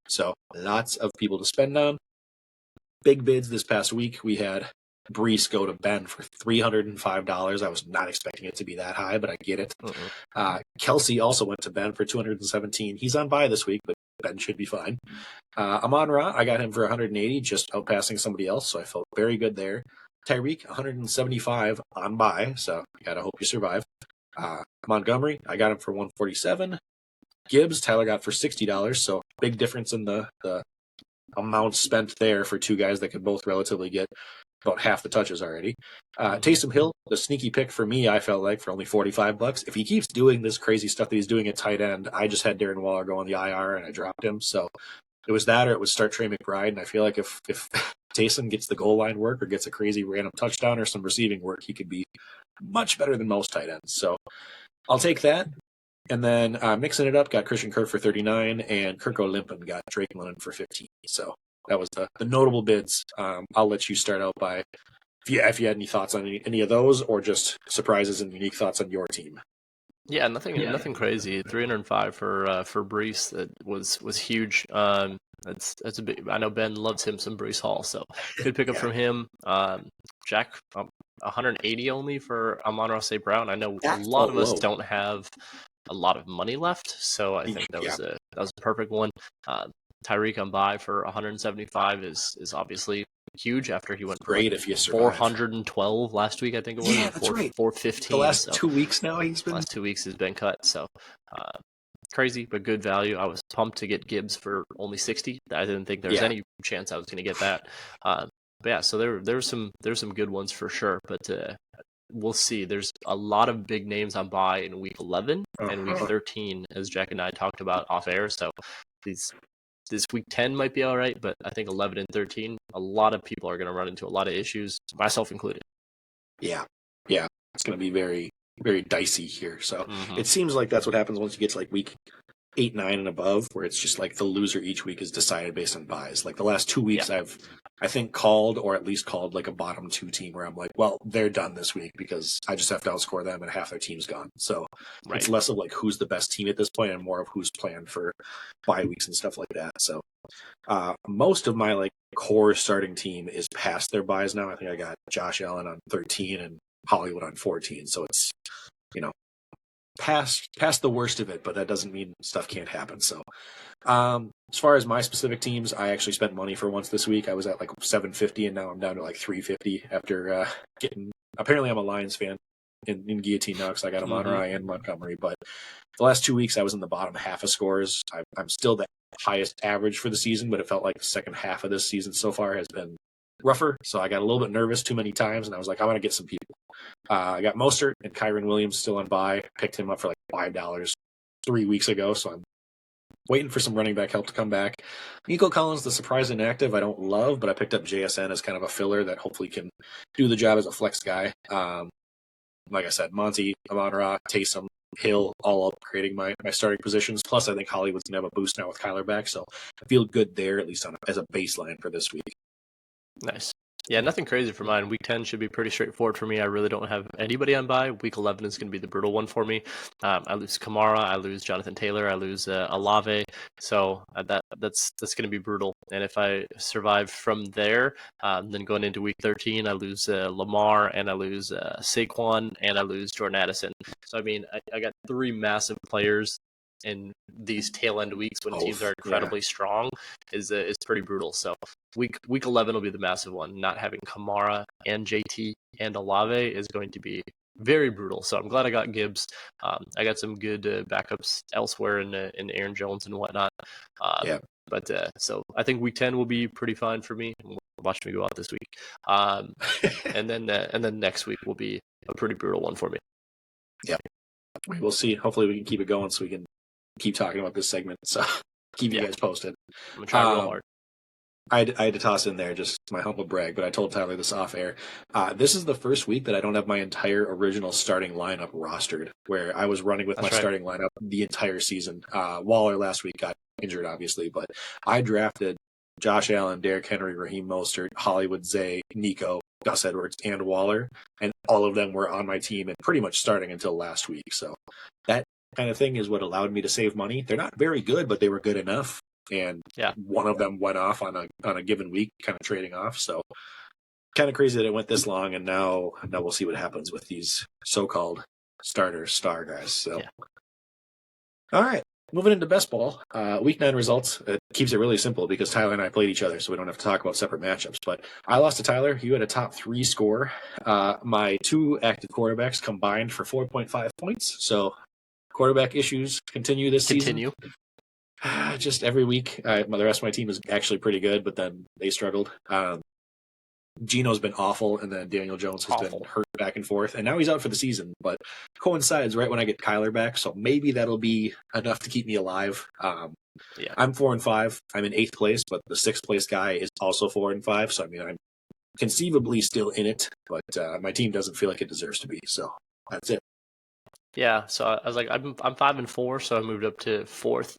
So lots of people to spend on. Big bids this past week. We had Breece go to Ben for $305. I was not expecting it to be that high, but I get it. Kelce also went to Ben for $217. He's on bye this week, but Ben should be fine. Amon-Ra, I got him for $180, just outpassing somebody else, so I felt very good there. Tyreek, $175 on bye, so you gotta hope you survive. Montgomery, I got him for $147. Gibbs, Tyler got for $60, so big difference in the amount spent there for two guys that could both relatively get about half the touches already. Taysom Hill, the sneaky pick for me, I felt like, for only $45. If he keeps doing this crazy stuff that he's doing at tight end, I just had Darren Waller go on the IR and I dropped him. So it was that or it was start Trey McBride. And I feel like if Taysom gets the goal line work or gets a crazy random touchdown or some receiving work, he could be much better than most tight ends. So I'll take that. And then mixing it up, got Christian Kirk for $39 and Kirk Olimpen got Drake London for $15. So that was the notable bids. I'll let you start out by if you had any thoughts on any of those or just surprises and unique thoughts on your team. Yeah, nothing crazy. 305 for Breece. That was huge. That's a big. I know Ben loves him some Breece Hall, so good pickup from him. Jack, 180 only for Amon-Ra St. Brown. I know a lot of us don't have a lot of money left, so I think that was a perfect one. Tyreek on bye for 175 is obviously huge after he went great if you survive. 412 last week, I think it was. Yeah, that's right. 415. The last 2 weeks now he's been. Last 2 weeks has been cut, so crazy but good value. I was pumped to get Gibbs for only 60. I didn't think there was any chance I was going to get that. But yeah, so there's some good ones for sure, but we'll see. There's a lot of big names on bye in week 11 and week 13, as Jack and I talked about off air. So this week 10 might be all right, but I think 11 and 13, a lot of people are going to run into a lot of issues, myself included. Yeah. It's going to be very, very dicey here. So it seems like that's what happens once you get to like week 8, 9, and above, where it's just like the loser each week is decided based on buys. Like the last 2 weeks I think called like a bottom 2 team where I'm like, well, they're done this week because I just have to outscore them and half their team's gone. So it's less of like who's the best team at this point and more of who's planned for bye weeks and stuff like that. So most of my like core starting team is past their buys now. I think I got Josh Allen on 13 and Hollywood on 14. So it's, past the worst of it, but that doesn't mean stuff can't happen. So as far as my specific teams, I actually spent money for once this week. I was at like $750 and now I'm down to like $350 after apparently I'm a Lions fan in guillotine now because I got Amon-Ra and Montgomery, but the last 2 weeks I was in the bottom half of scores. I'm still the highest average for the season, but it felt like the second half of this season so far has been rougher, so I got a little bit nervous too many times, and I was like, I want to get some people. I got Mostert and Kyron Williams still on bye. Picked him up for like $5 3 weeks ago, so I'm waiting for some running back help to come back. Nico Collins, the surprise inactive, I don't love, but I picked up JSN as kind of a filler that hopefully can do the job as a flex guy. Like I said, Monty, Amon-Ra, Taysom, Hill, all upgrading my starting positions. Plus, I think Hollywood's going to have a boost now with Kyler back, so I feel good there, at least as a baseline for this week. Nice. Yeah, nothing crazy for mine. Week 10 should be pretty straightforward for me. I really don't have anybody on bye. Week 11 is going to be the brutal one for me. I lose Kamara, I lose Jonathan Taylor, I lose Olave. So that's going to be brutal. And if I survive from there, then going into week 13, I lose Lamar, and I lose Saquon, and I lose Jordan Addison. So, I mean, I got 3 massive players in these tail end weeks when teams are incredibly strong is pretty brutal. So week 11 will be the massive one. Not having Kamara and JT and Olave is going to be very brutal. So I'm glad I got Gibbs. I got some good backups elsewhere in Aaron Jones and whatnot. But so I think week 10 will be pretty fine for me. Watch me go out this week. And then next week will be a pretty brutal one for me. Yeah, we'll see. Hopefully we can keep it going so we can keep talking about this segment. So keep you guys posted. I'm gonna try real hard. I had to toss in there just my humble brag, but I told Tyler this off air. This is the first week that I don't have my entire original starting lineup rostered, where I was running with starting lineup the entire season. Waller last week got injured, obviously, but I drafted Josh Allen, Derrick Henry, Raheem Mostert, Hollywood Zay, Nico, Gus Edwards, and Waller, and all of them were on my team and pretty much starting until last week. So that kind of thing is what allowed me to save money. They're not very good, but they were good enough. And one of them went off on a given week, kind of trading off. So kind of crazy that it went this long, and now we'll see what happens with these so-called star guys. So, all right, moving into best ball. Week 9 results. It keeps it really simple because Tyler and I played each other, so we don't have to talk about separate matchups. But I lost to Tyler. You had a top 3 score. My 2 active quarterbacks combined for 4.5 points. So quarterback issues continue this season. Just every week. The rest of my team is actually pretty good, but then they struggled. Gino's been awful, and then Daniel Jones has been hurt back and forth, and now he's out for the season, but coincides right when I get Kyler back, so maybe that'll be enough to keep me alive. I'm 4-5. I'm in 8th place, but the 6th place guy is also 4-5, so I mean, I'm conceivably still in it, but my team doesn't feel like it deserves to be, so that's it. Yeah, so I was like, I'm 5-4, so I moved up to 4th.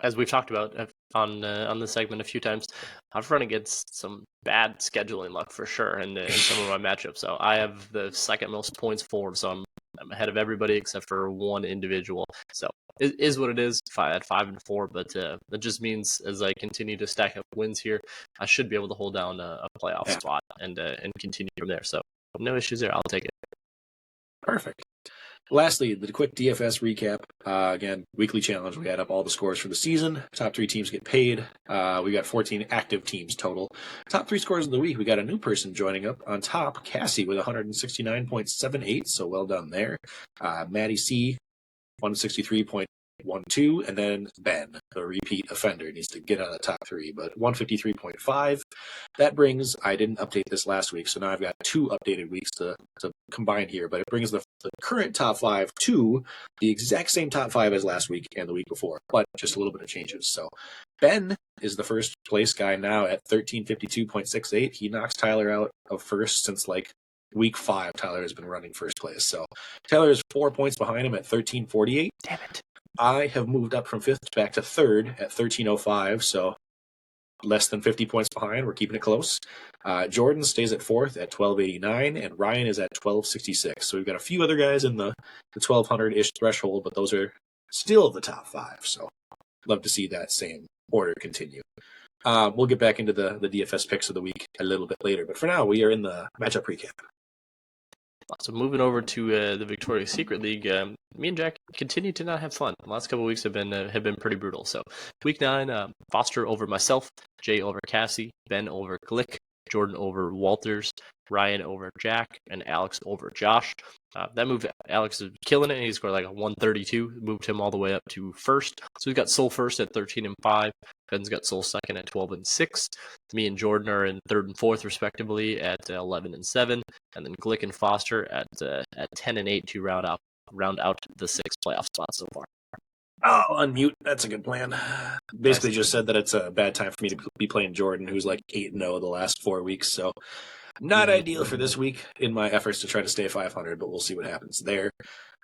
As we've talked about on the segment a few times, I've run against some bad scheduling luck for sure in some of my matchups. So I have the second most points forward, so I'm ahead of everybody except for one individual. So it is what it is. At 5-4, but that just means as I continue to stack up wins here, I should be able to hold down a playoff spot and continue from there. So no issues there. I'll take it. Perfect. Lastly, the quick DFS recap. Again, weekly challenge. We add up all the scores for the season. Top 3 teams get paid. We got 14 active teams total. Top 3 scores of the week. We got a new person joining up on top. Cassie with 169.78. So well done there. Maddie C, 163.12, and then Ben, the repeat offender, needs to get out of the top 3, but 153.5. That brings, I didn't update this last week, so now I've got 2 updated weeks to combine here, but it brings the current top 5 to the exact same top 5 as last week and the week before, but just a little bit of changes. So Ben is the first place guy now at 1352.68. He knocks Tyler out of first since like week 5. Tyler has been running first place. So Tyler is 4 points behind him at 1348. Damn it. I have moved up from 5th back to 3rd at 1305, so less than 50 points behind. We're keeping it close. Jordan stays at 4th at 1289, and Ryan is at 1266. So we've got a few other guys in the 1200-ish threshold, but those are still the top 5. So love to see that same order continue. We'll get back into the DFS picks of the week a little bit later, but for now, we are in the matchup recap. So moving over to the Victoria's Secret League, me and Jack continue to not have fun. The last couple of weeks have been pretty brutal. So week 9, Foster over myself, Jay over Cassie, Ben over Glick, Jordan over Walters, Ryan over Jack, and Alex over Josh. That moved Alex is killing it. He scored like a 132, moved him all the way up to first. So we've got Soul first at 13-5. Ben's got Soul second at 12-6. Me and Jordan are in 3rd and 4th respectively at 11-7, and then Glick and Foster at 10-8 to round out the 6 playoff spots so far. Oh, unmute. That's a good plan. Basically just said that it's a bad time for me to be playing Jordan, who's like 8-0 the last 4 weeks. So not ideal for this week in my efforts to try to stay 500, but we'll see what happens there.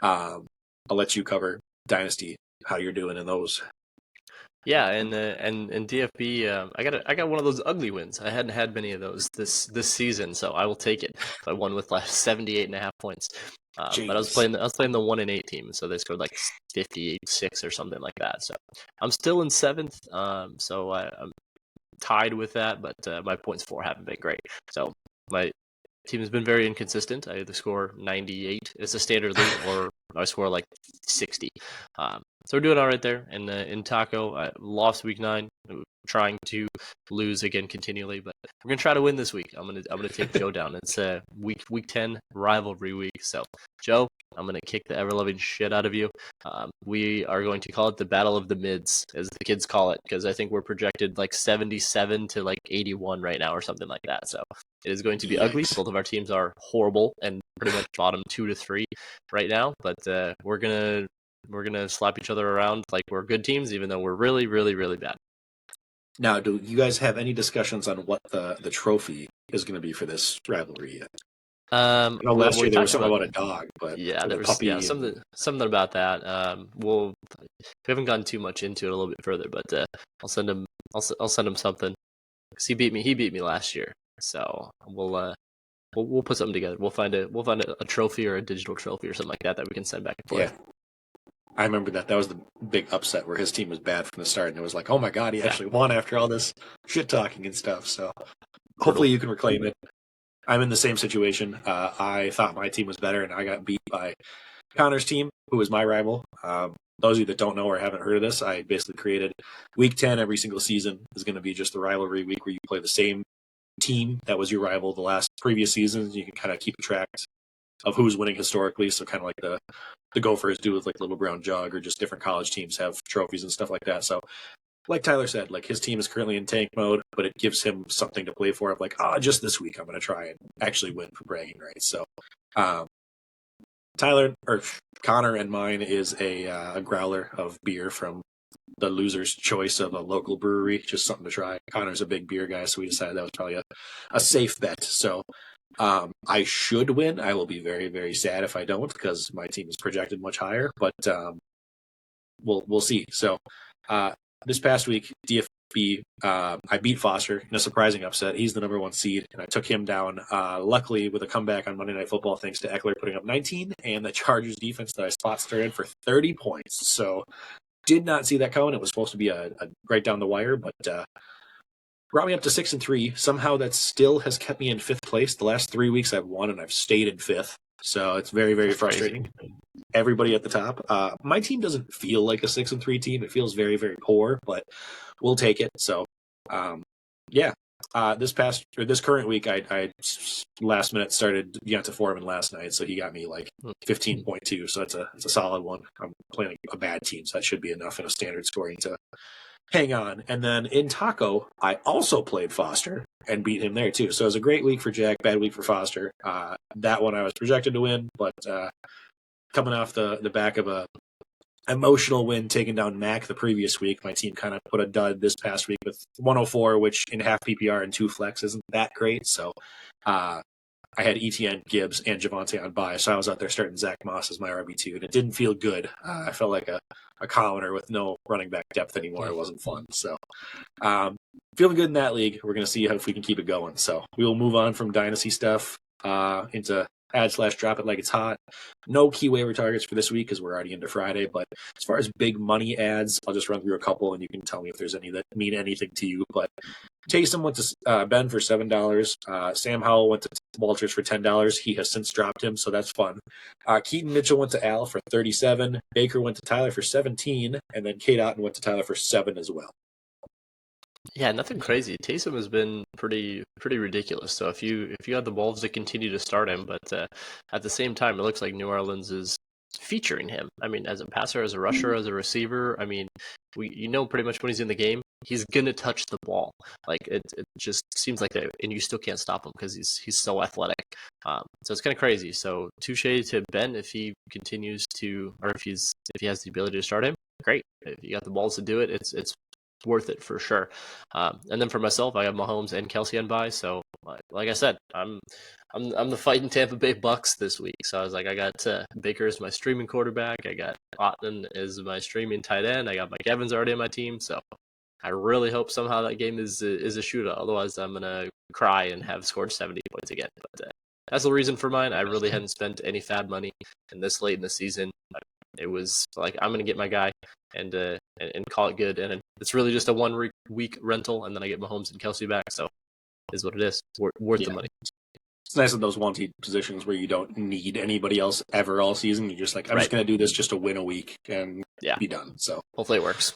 I'll let you cover Dynasty, how you're doing in those. Yeah, and DFB, I got one of those ugly wins. I hadn't had many of those this season, so I will take it. I won with like 78.5 points. But I was playing the 1-8 team, so they scored like 56 or something like that. So I'm still in seventh. So I'm tied with that, but my points for haven't been great. So my team has been very inconsistent. I either score 98 as a standard league, or I score like 60. So we're doing all right there. And in Taco, I lost week 9, trying to lose again continually, but we're gonna try to win this week. I'm gonna take Joe down. It's week 10 rivalry week. So Joe, I'm gonna kick the ever-loving shit out of you. We are going to call it the Battle of the Mids, as the kids call it, because I think we're projected like 77 to like 81 right now or something like that. So it is going to be ugly. Both of our teams are horrible and pretty much bottom 2 to 3 right now, but we're gonna slap each other around like we're good teams, even though we're really, really, really bad. Now, do you guys have any discussions on what the trophy is going to be for this rivalry yet? I know last year there was something about a dog, but yeah, there was something about that. We haven't gotten too much into it a little bit further, but I'll send him something, because he beat me last year, so we'll put something together. We'll find a trophy or a digital trophy or something like that we can send back and forth. Yeah. I remember that was the big upset where his team was bad from the start, and it was like, oh my god, he actually won after all this shit talking and stuff. So hopefully you can reclaim it. I'm in the same situation. I thought my team was better, and I got beat by Connor's team, who was my rival. Those of you that don't know or haven't heard of this, I basically created week 10 every single season is going to be just the rivalry week where you play the same team that was your rival the last previous seasons. You can kind of keep track of who's winning historically. So kind of like the Gophers do with like Little Brown Jug, or just different college teams have trophies and stuff like that. So like Tyler said, like his team is currently in tank mode, but it gives him something to play for. Of like, just this week I'm going to try and actually win for bragging rights. So Connor and mine is a growler of beer from the loser's choice of a local brewery, just something to try. Connor's a big beer guy, so we decided that was probably a safe bet. So I should win. I will be very, very sad if I don't, because my team is projected much higher, but we'll see. So this past week, DFB, I beat Foster in a surprising upset. He's the number 1 seed, and I took him down, luckily, with a comeback on Monday Night Football, thanks to Eckler putting up 19, and the Chargers defense that I spot started for 30 points. So did not see that coming. It was supposed to be a right down the wire, but brought me up to 6-3. Somehow that still has kept me in 5th place. The last 3 weeks I've won, and I've stayed in 5th. So it's very, very frustrating. Everybody at the top. My team doesn't feel like a 6-3 team. It feels very, very poor, but we'll take it. So, this current week, I last minute started Deonta Foreman last night, so he got me like 15.2. So it's a solid one. I'm playing a bad team, so that should be enough in a standard scoring to hang on. And then in Taco, I also played Foster and beat him there too. So it was a great week for Jack, bad week for Foster. That one I was projected to win, but coming off the back of a emotional win taking down Mac the previous week, my team kind of put a dud this past week with 104, which in half PPR and 2 flex isn't that great. So I had ETN, Gibbs, and Javonte on bye, so I was out there starting Zach Moss as my RB2, and it didn't feel good. I felt like a commoner with no running back depth anymore. It wasn't fun. So feeling good in that league. We're going to see if we can keep it going. So we will move on from Dynasty stuff into add/drop it like it's hot. No key waiver targets for this week because we're already into Friday, but as far as big money ads, I'll just run through a couple, and you can tell me if there's any that mean anything to you. But Taysom went to Ben for $7. Sam Howell went to Walters for $10. He has since dropped him, so that's fun. Keaton Mitchell went to Al for $37. Baker went to Tyler for $17, and then Kate Otten went to Tyler for $7 as well. Yeah, nothing crazy. Taysom has been pretty ridiculous. So if you have the Wolves to continue to start him, but at the same time, it looks like New Orleans is featuring him. I mean, as a passer, as a rusher, as a receiver. I mean, pretty much when he's in the game, he's gonna touch the ball. Like it just seems like that, and you still can't stop him because he's so athletic. So it's kind of crazy. So touche to Ben if he continues to, or if he has the ability to start him. Great. If you got the balls to do it, it's worth it for sure. And then for myself, I have Mahomes and Kelsey on bye, so like I said, I'm the fighting Tampa Bay Bucks this week. So I was like, I got Baker as my streaming quarterback. I got Otton as my streaming tight end. I got Mike Evans already on my team. So I really hope somehow that game is a shootout. Otherwise, I'm gonna cry and have scored 70 points again. But that's the reason for mine. I really hadn't spent any fab money, and this late in the season, it was like I'm gonna get my guy and call it good. And it's really just a 1 week rental, and then I get Mahomes and Kelsey back. So is what it is. Worth the money. It's nice in those one-seed positions where you don't need anybody else ever all season. You're just like, I'm just going to do this just to win a week and be done. So hopefully it works.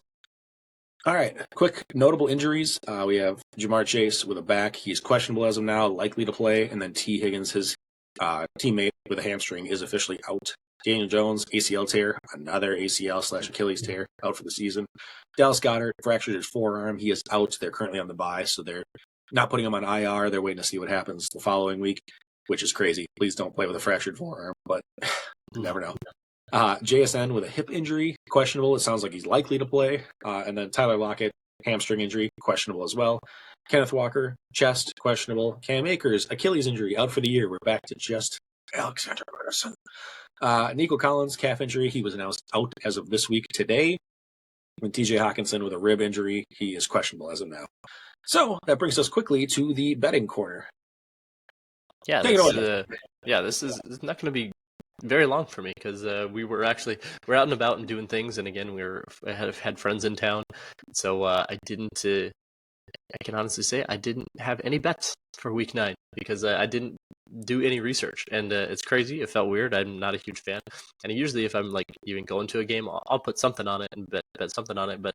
All right. Quick notable injuries. We have Jamar Chase with a back. He's questionable as of now, likely to play. And then T. Higgins, his teammate with a hamstring, is officially out. Daniel Jones, ACL tear, another ACL/Achilles tear, out for the season. Dallas Goedert fractured his forearm. He is out. They're currently on the bye, so they're not putting him on IR. They're waiting to see what happens the following week, which is crazy. Please don't play with a fractured forearm, but you never know. JSN with a hip injury, questionable. It sounds like he's likely to play. And then Tyler Lockett, hamstring injury, questionable as well. Kenneth Walker, chest, questionable. Cam Akers, Achilles injury, out for the year. We're back to just Alexander Madison. Nico Collins, calf injury. He was announced out as of this week today. And TJ Hawkinson with a rib injury. He is questionable as of now. So that brings us quickly to the betting corner. Yeah, this is not going to be very long for me because we're out and about and doing things, and again I had friends in town, so I can honestly say I didn't have any bets for week 9 because I didn't do any research, and it's crazy. It felt weird. I'm not a huge fan, and usually if I'm like even going to a game, I'll put something on it and bet something on it. But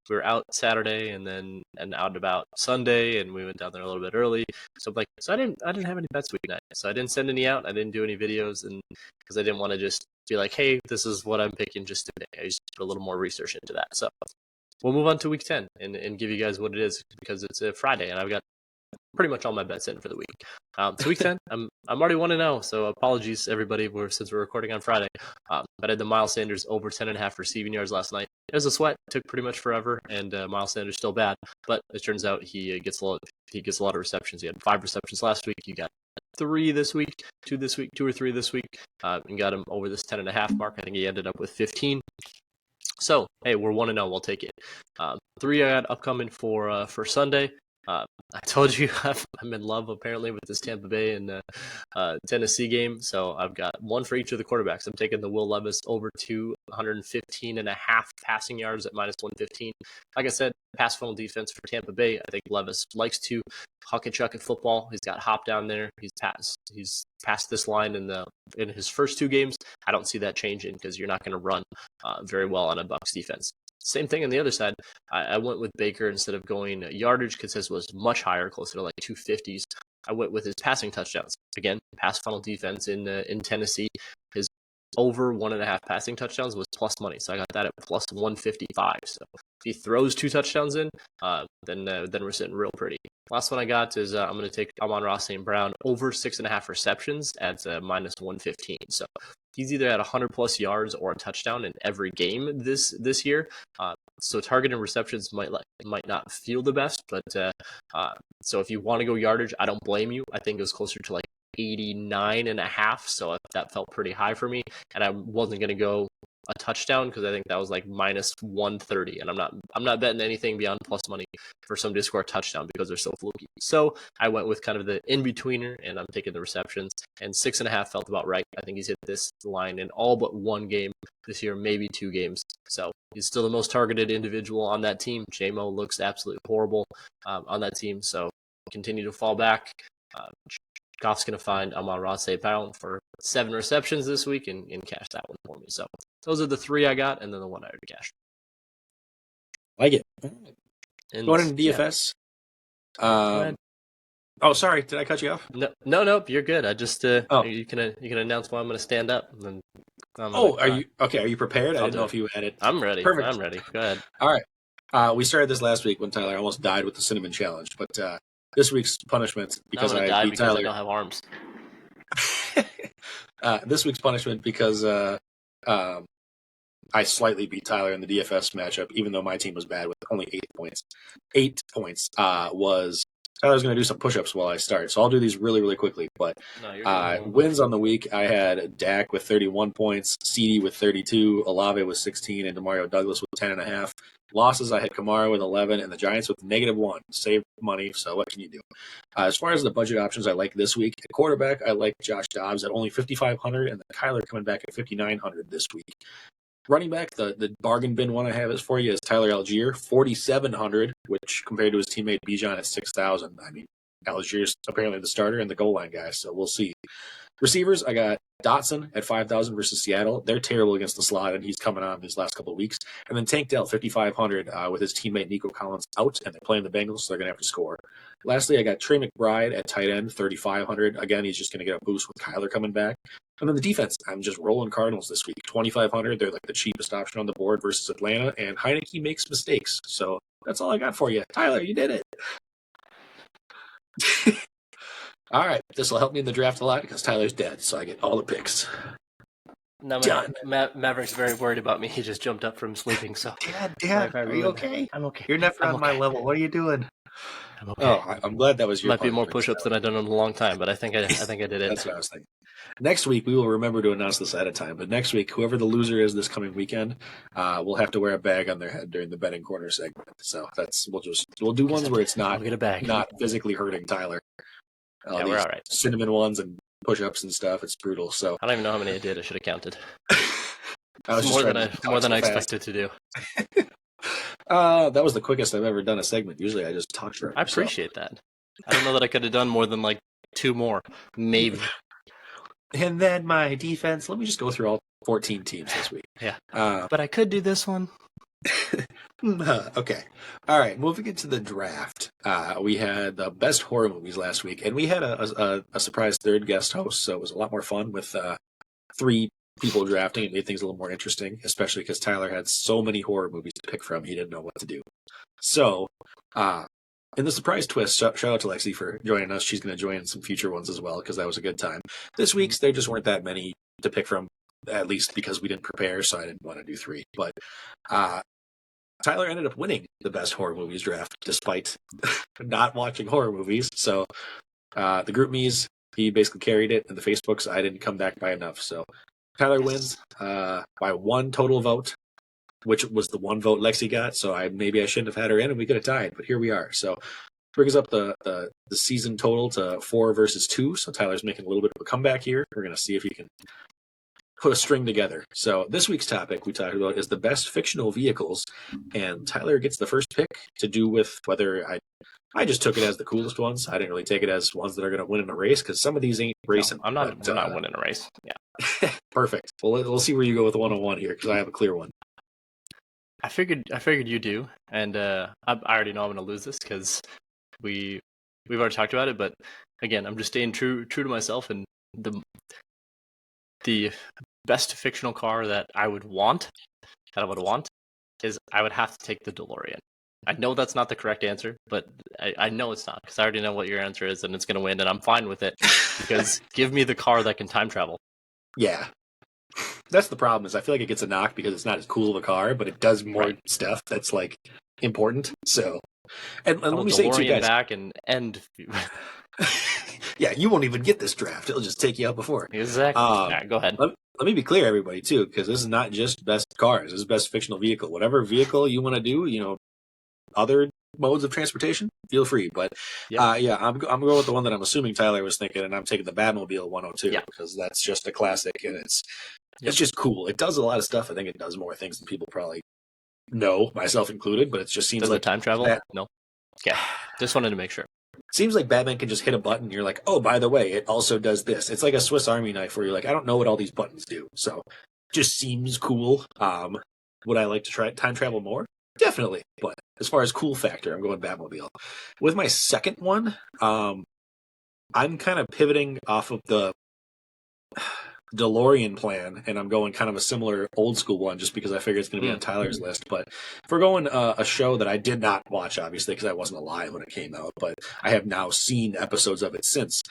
we were out Saturday and out and about Sunday, and we went down there a little bit early. So I didn't have any bets week 9, so I didn't send any out. I didn't do any videos, and because I didn't want to just be like, hey, this is what I'm picking just today. I just put a little more research into that. So we'll move on to week 10 and give you guys what it is because it's a Friday and I've got pretty much all my bets in for the week. So week 10, I'm already 1-0, so apologies everybody since we're recording on Friday. But I had the Miles Sanders over 10.5 receiving yards last night. It was a sweat, took pretty much forever, and Miles Sanders still bad, but it turns out he gets a lot of receptions. He had 5 receptions last week. He got 3 this week, 2 this week, 2 or 3 this week, and got him over this 10.5 mark. I think he ended up with 15. So, hey, we're 1-0. We'll take it. 3 I got upcoming for Sunday. I told you I'm in love apparently with this Tampa Bay and Tennessee game. So I've got 1 for each of the quarterbacks. I'm taking the Will Levis over 215.5 passing yards at -115. Like I said, pass funnel defense for Tampa Bay. I think Levis likes to huck and chuck at football. He's got hop down there. He's passed this line in his first 2 games. I don't see that changing because you're not going to run very well on a Bucs defense. Same thing on the other side. I went with Baker instead of going yardage because his was much higher, closer to like 250s. I went with his passing touchdowns. Again, pass funnel defense in Tennessee. His over 1.5 passing touchdowns was plus money, so I got that at plus 155. So if he throws 2 touchdowns in, then we're sitting real pretty. Last one I got is I'm going to take Amon-Ra St. Brown over 6.5 receptions at -115. So he's either at 100 plus yards or a touchdown in every game this year. So targeted receptions might not feel the best, but so if you want to go yardage, I don't blame you. I think it was closer to like 89.5, so that felt pretty high for me, and I wasn't going to go a touchdown because I think that was like -130, and I'm not betting anything beyond plus money for somebody to score a touchdown because they're so fluky. So I went with kind of the in-betweener, and I'm taking the receptions, and 6.5 felt about right. I think he's hit this line in all but 1 game this year, maybe 2 games. So he's still the most targeted individual on that team. J-Mo looks absolutely horrible on that team, so continue to fall back. Goff's going to find Amon-Ra St. Brown for 7 receptions this week and cash that one for me. So those are the 3 I got, and then the 1 I already cashed. Like it. And going into DFS. Oh, sorry. Did I cut you off? No. You're good. I just you can announce when I'm going to stand up. And then are you okay? Are you prepared? I didn't know if you had it. I'm ready. Perfect. I'm ready. Go ahead. All right. We started this last week when Tyler almost died with the cinnamon challenge, but this week's punishment because I beat Tyler. I don't have arms. This week's punishment because I slightly beat Tyler in the DFS matchup, even though my team was bad with only 8 points. 8 points was Tyler's going to do some push-ups while I start, so I'll do these really, really quickly. But wins on the week, I had Dak with 31 points, CD with 32, Olave with 16, and Demario Douglas with 10.5. Losses, I had Kamara with 11, and the Giants with -1. Saved money, so what can you do? As far as the budget options I like this week, at quarterback, I like Josh Dobbs at only 5,500, and then Kyler coming back at 5,900 this week. Running back, the bargain bin one I have is for you is Tyler Algier, 4,700, which compared to his teammate Bijan at 6,000. I mean, Algier's apparently the starter and the goal line guy, so we'll see. Receivers, I got Dotson at 5,000 versus Seattle. They're terrible against the slot, and he's coming on these last couple of weeks. And then Tank Dell, 5,500 with his teammate Nico Collins out, and they're playing the Bengals, so they're going to have to score. Lastly, I got Trey McBride at tight end, 3,500. Again, he's just going to get a boost with Kyler coming back. And then the defense, I'm just rolling Cardinals this week. 2,500, they're like the cheapest option on the board versus Atlanta, and Heineke makes mistakes. So that's all I got for you. Tyler, you did it. All right, this will help me in the draft a lot because Tyler's dead, so I get all the picks. No, Maverick's very worried about me. He just jumped up from sleeping. So, Dad, are you okay? I'm okay. You're never on my level. What are you doing? I'm okay. Oh, I'm glad that was your. Might be more push-ups than I've done in a long time, but I think I did it. That's what I was thinking. Next week we will remember to announce this ahead of time. But next week, whoever the loser is this coming weekend, will have to wear a bag on their head during the betting corner segment. So we'll do ones where it's not physically hurting Tyler. Yeah, we're all right. Cinnamon ones and push-ups and stuff. It's brutal. So I don't even know how many I did. I should have counted. More than I expected to do. That was the quickest I've ever done a segment. Usually I just talk for it. I appreciate that. I don't know that I could have done more than like 2 more, maybe. And then my defense. Let me just go through all 14 teams this week. Yeah. But I could do this one. Okay. All right. Moving into the draft. We had the best horror movies last week, and we had a surprise third guest host, so it was a lot more fun with 3 people drafting. It made things a little more interesting, especially because Tyler had so many horror movies to pick from, he didn't know what to do. So, in the surprise twist, shout out to Lexi for joining us. She's going to join in some future ones as well, because that was a good time. This week's, there just weren't that many to pick from, at least because we didn't prepare, so I didn't want to do 3. But Tyler ended up winning the best horror movies draft, despite not watching horror movies. So, the group me's, he basically carried it, and the Facebooks, I didn't come back by enough. So, Tyler wins by 1 total vote, which was the 1 vote Lexi got. So maybe I shouldn't have had her in, and we could have tied. But here we are. So brings up the season total to 4 versus 2. So Tyler's making a little bit of a comeback here. We're going to see if he can put a string together. So this week's topic we talked about is the best fictional vehicles, and Tyler gets the first pick to do with whether I just took it as the coolest ones. I didn't really take it as ones that are going to win in a race, because some of these ain't racing. No, I'm not winning a race. Yeah. Perfect. Well, we'll see where you go with the 101 here, because I have a clear one. I figured you do, and I already know I'm going to lose this because we've already talked about it. But again, I'm just staying true to myself, and the best fictional car that I would want is I would have to take the DeLorean. I know that's not the correct answer, but I know it's not, because I already know what your answer is, and it's going to win, and I'm fine with it, because give me the car that can time travel. Yeah. That's the problem, is I feel like it gets a knock because it's not as cool of a car, but it does more stuff that's, like, important. So, and let me say, too, guys. Back and yeah, you won't even get this draft. It'll just take you out before. Exactly. All right, go ahead. Let me be clear, everybody, too, because this is not just best cars. This is best fictional vehicle. Whatever vehicle you want to do, other modes of transportation, feel free. But I'm going with the one that I'm assuming Tyler was thinking, and I'm taking the Batmobile 102 because that's just a classic, and it's just cool. It does a lot of stuff. I think it does more things than people probably know, myself included. But it just seems like time travel. No, yeah, just wanted to make sure. Seems like Batman can just hit a button. And you're like, oh, by the way, it also does this. It's like a Swiss Army knife where you're like, I don't know what all these buttons do. So, just seems cool. Would I like to try time travel more? Definitely, but as far as cool factor, I'm going Batmobile. With my second one, I'm kind of pivoting off of the DeLorean plan, and I'm going kind of a similar old school one, just because I figure it's going to be on Tyler's list. But if we're going a show that I did not watch, obviously, because I wasn't alive when it came out, but I have now seen episodes of it since.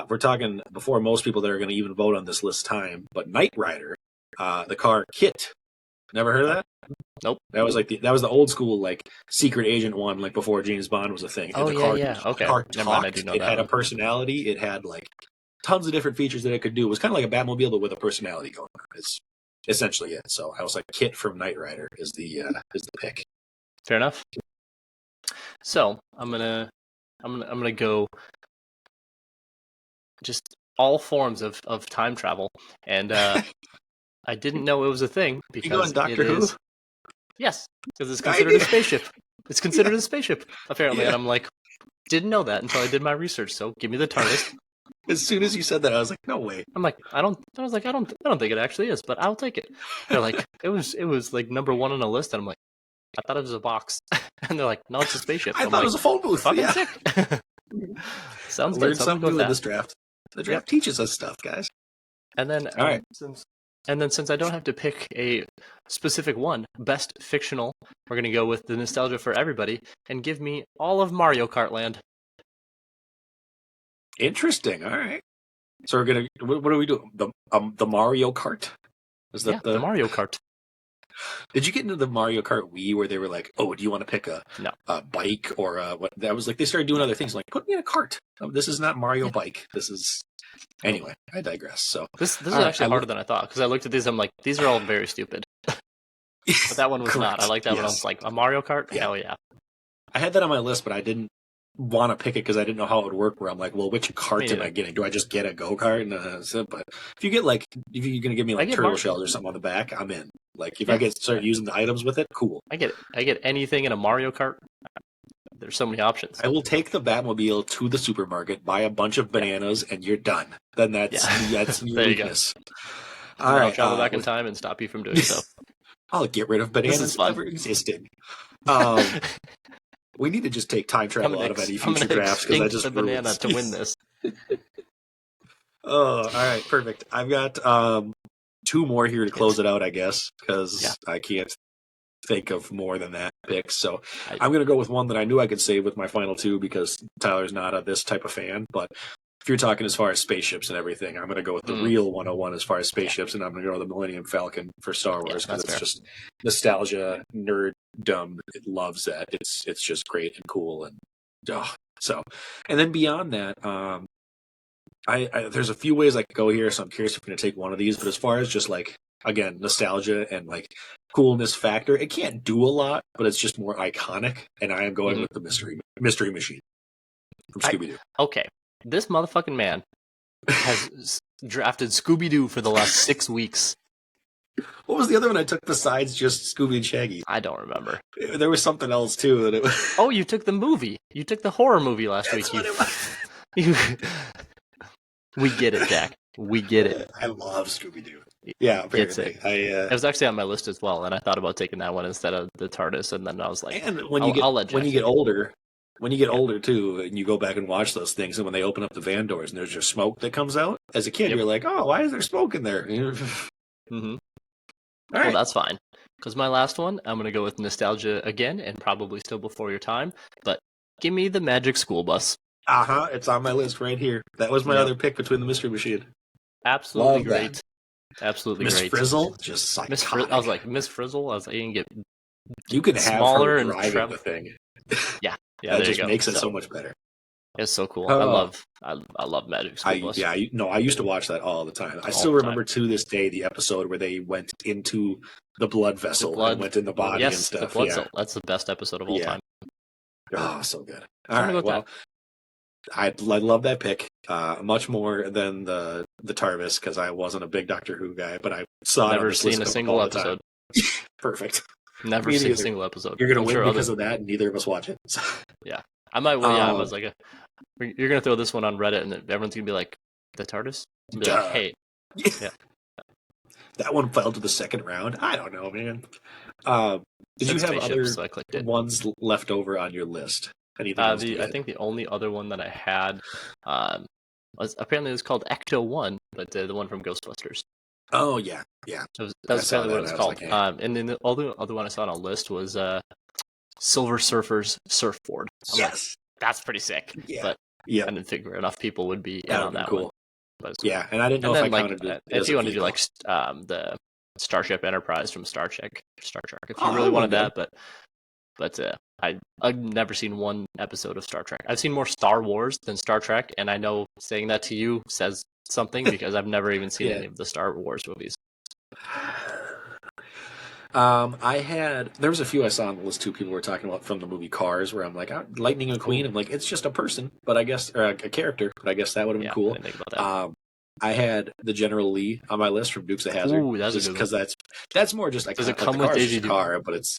We're talking before most people that are going to even vote on this list time, but Knight Rider, the car KITT, Never heard of that? Nope. That was the old school like secret agent one, like before James Bond was a thing. Oh, the yeah. Okay. The car Never mind, I talked. do know It that had one. a personality. It had like tons of different features that it could do. It was kind of like a Batmobile, but with a personality going on. It's essentially it. So I was like, Kit from Knight Rider is the pick. Fair enough. So I'm gonna go just all forms of time travel, and I didn't know it was a thing because you going Doctor Who? Yes, because it's considered a spaceship. It's considered a spaceship apparently, Yeah. and I'm like, didn't know that until I did my research. So give me the TARDIS. As soon as you said that, I was like, no way. I'm like, I don't think it actually is, but I'll take it. They're like, it was like number 1 on the list, and I'm like, I thought it was a box, and they're like, no, it's a spaceship. I thought it was a phone booth. Fucking Yeah. sick. Sounds good. Learned something new in this draft. The draft teaches us stuff, guys. And then, all right. Since I don't have to pick a specific one, best fictional, we're gonna go with the nostalgia for everybody, and give me all of Mario Kart Land. Interesting. All right. So we're gonna. What are we doing? The Mario Kart. Is that the Mario Kart? Did you get into the Mario Kart Wii where they were like, "Oh, do you want to pick a bike or what?" That was like they started doing other things like put me in a cart. This is not Mario Bike. This is anyway. I digress. So this is actually harder than I thought because I looked at these. I'm like, these are all very stupid. But that one was not. I like that one. I was like, a Mario Kart. Yeah. Hell yeah. I had that on my list, but I didn't want to pick it because I didn't know how it would work. Where I'm like, well, which cart am I getting? Do I just get a go kart? But if you get like, if you're gonna give me like turtle shells or something on the back, I'm in. Like if I start using the items with it, cool. I get anything in a Mario Kart. There's so many options. I will take the Batmobile to the supermarket, buy a bunch of bananas, and you're done. Then that's your weakness. All right, I'll travel back in time and stop you from doing so. I'll get rid of bananas that never existed. We need to just take time travel out of any future drafts because I just the banana to win this. Oh, all right, perfect. I've got 2 more here to close it out, I guess, because I can't think of more than that pick. So I'm going to go with one that I knew I could save with my final 2 because Tyler's not this type of fan. But if you're talking as far as spaceships and everything, I'm going to go with the real 101 as far as spaceships, and I'm going to go with the Millennium Falcon for Star Wars because it's just nostalgia, nerddom. It loves that. It's just great and cool, and so. And then beyond that, I there's a few ways I could go here, so I'm curious if we're going to take one of these. But as far as just like again nostalgia and like coolness factor, it can't do a lot, but it's just more iconic. And I am going with the Mystery Machine from Scooby-Doo. Okay. This motherfucking man has drafted Scooby-Doo for the last 6 weeks. What was the other one I took besides just Scooby and Shaggy? I don't remember. There was something else too. That it was... Oh, you took the movie. You took the horror movie last week. We get it, Jack. We get it. I love Scooby-Doo. Yeah, apparently. It was actually on my list as well, and I thought about taking that one instead of the TARDIS, and then I was like, and when you get older too, and you go back and watch those things, and when they open up the van doors and there's just smoke that comes out, as a kid, you're like, oh, why is there smoke in there? Mm-hmm. All right. Well, that's fine. Because my last one, I'm going to go with nostalgia again, and probably still before your time, but give me the Magic School Bus. It's on my list right here. That was my other pick between the Mystery Machine. Absolutely great. Absolutely great. Miss Frizzle, just psychotic. I was like, Miss Frizzle, I was like, you can have smaller her driving the thing. Yeah, that just makes it so much better. It's so cool. I love Magic School Bus. I used to watch that all the time. I still remember to this day the episode where they went into the blood vessel and went in the body and stuff. The blood cell. That's the best episode of all time. Oh, so good. All right, well, I love that pick much more than the TARDIS because I wasn't a big Doctor Who guy, but I saw never seen a single episode. Perfect. Never seen a single episode. You're gonna win because of that, and neither of us watch it. Yeah, I might. Well, I was like, you're gonna throw this one on Reddit, and everyone's gonna be like, the TARDIS. Be like, hey, yeah. That one fell to the second round. I don't know, man. Did you have other ones left over on your list? I think the only other one that I had was apparently it was called Ecto 1, but the one from Ghostbusters. Oh yeah. That's apparently what it's called. And then the other one I saw on a list was Silver Surfer's Surfboard. Yes, that's pretty sick. Yeah, but I didn't figure enough people would be in on that cool. one. But and I didn't know if I counted it. If you want to do like the Starship Enterprise from Star Trek. If you really wanted that, but I've never seen one episode of Star Trek. I've seen more Star Wars than Star Trek, and I know saying that to you says something because I've never even seen any of the Star Wars movies. There was a few I saw on the list too. People were talking about from the movie Cars, where I'm like, Lightning McQueen. I'm like, it's just a person, but I guess, or a character, but I guess that would have been cool. I didn't think about that. I had the General Lee on my list from Dukes of Hazzard. Ooh, that's because that's more just like, does it come with Daisy car, but it's.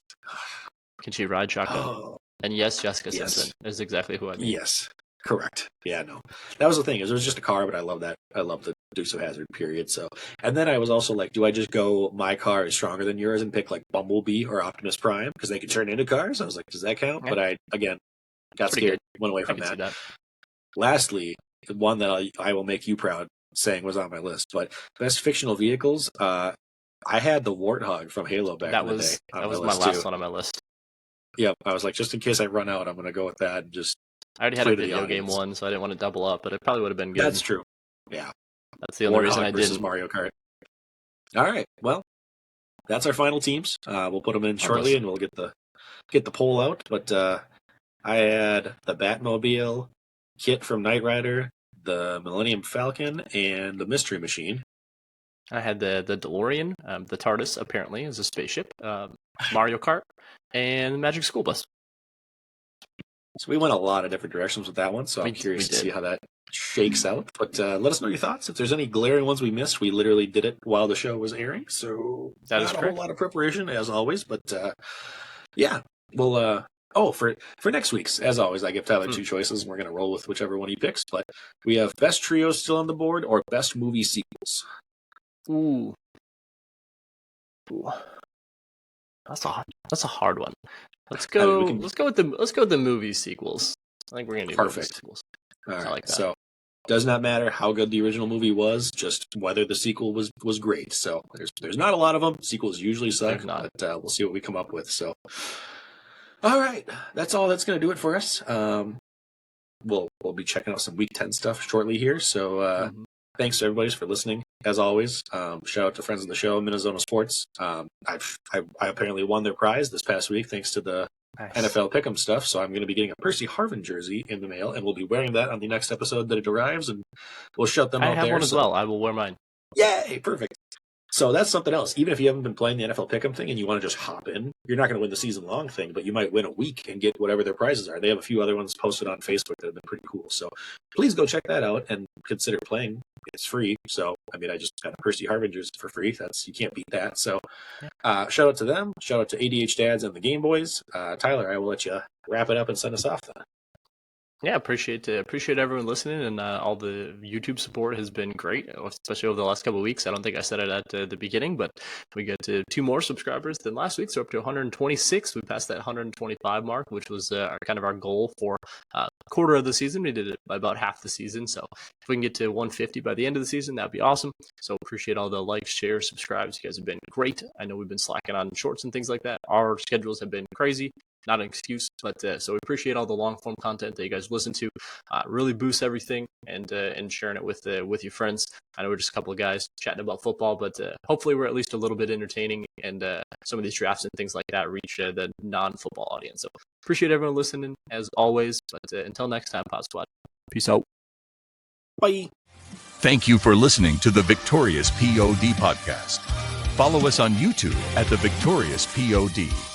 Can she ride shotgun? And yes, Jessica Simpson is exactly who I mean. Yes, correct. Yeah, no, that was the thing. It was just a car, but I love that. I love the Dukes of Hazzard period. So, and then I was also like, do I just go my car is stronger than yours and pick like Bumblebee or Optimus Prime because they can turn into cars? I was like, does that count? Yeah. But I again got scared, went away from that. Lastly, the one that I will make you proud saying was on my list, but best fictional vehicles. I had the Warthog from Halo back in the day. That was my last one on my list. Yep, I was like, just in case I run out, I'm going to go with that. And just I already had a video game one, so I didn't want to double up, but it probably would have been good. That's true. Yeah, that's the only reason I didn't. Mario Kart. All right, well, that's our final teams. We'll put them in shortly, and we'll get the poll out. But I had the Batmobile, Kit from Knight Rider, the Millennium Falcon, and the Mystery Machine. I had the DeLorean, the TARDIS apparently is a spaceship, Mario Kart, and the Magic School Bus. So we went a lot of different directions with that one, so I'm curious to see how that shakes out. But let us know your thoughts. If there's any glaring ones we missed, we literally did it while the show was airing, so that is not a whole lot of preparation, as always. But yeah, we'll... for next week's, as always, I give Tyler two choices, and we're going to roll with whichever one he picks. But we have best trios still on the board or best movie sequels. Ooh. That's a hard one. Let's go with the movie sequels. I think we're gonna do movie sequels. All right. I like that. So does not matter how good the original movie was, just whether the sequel was great. So there's not a lot of them. Sequels usually suck, but we'll see what we come up with. So all right, that's all. That's gonna do it for us. We'll be checking out some Week 10 stuff shortly here. So thanks to everybody for listening. As always, shout out to friends of the show, Minnesota Sports. I apparently won their prize this past week thanks to the NFL Pick'em stuff. So I'm going to be getting a Percy Harvin jersey in the mail, and we'll be wearing that on the next episode that it arrives, and we'll shut them out there. I have one as well. I will wear mine. Yay! Perfect. So that's something else. Even if you haven't been playing the NFL Pick'em thing and you want to just hop in, you're not going to win the season-long thing, but you might win a week and get whatever their prizes are. They have a few other ones posted on Facebook that have been pretty cool. So please go check that out and consider playing. It's free. So, I mean, I just got a Percy Harvin jersey for free. You can't beat that. So shout out to them. Shout out to ADH Dads and the Game Boys. Tyler, I will let you wrap it up and send us off then. Yeah, appreciate everyone listening, and all the YouTube support has been great, especially over the last couple of weeks. I don't think I said it at the beginning, but we got to 2 more subscribers than last week, so up to 126. We passed that 125 mark, which was our goal for quarter of the season. We did it by about half the season, so if we can get to 150 by the end of the season, that'd be awesome. So appreciate all the likes, shares, subscribes. You guys have been great. I know we've been slacking on shorts and things like that. Our schedules have been crazy. Not an excuse, but so we appreciate all the long form content that you guys listen to. Really boosts everything, and sharing it with your friends. I know we're just a couple of guys chatting about football, but hopefully we're at least a little bit entertaining, and some of these drafts and things like that reach the non-football audience. So appreciate everyone listening as always. But until next time, Pod Squad. Peace out. Bye. Thank you for listening to the Victorious POD podcast. Follow us on YouTube at the Victorious POD.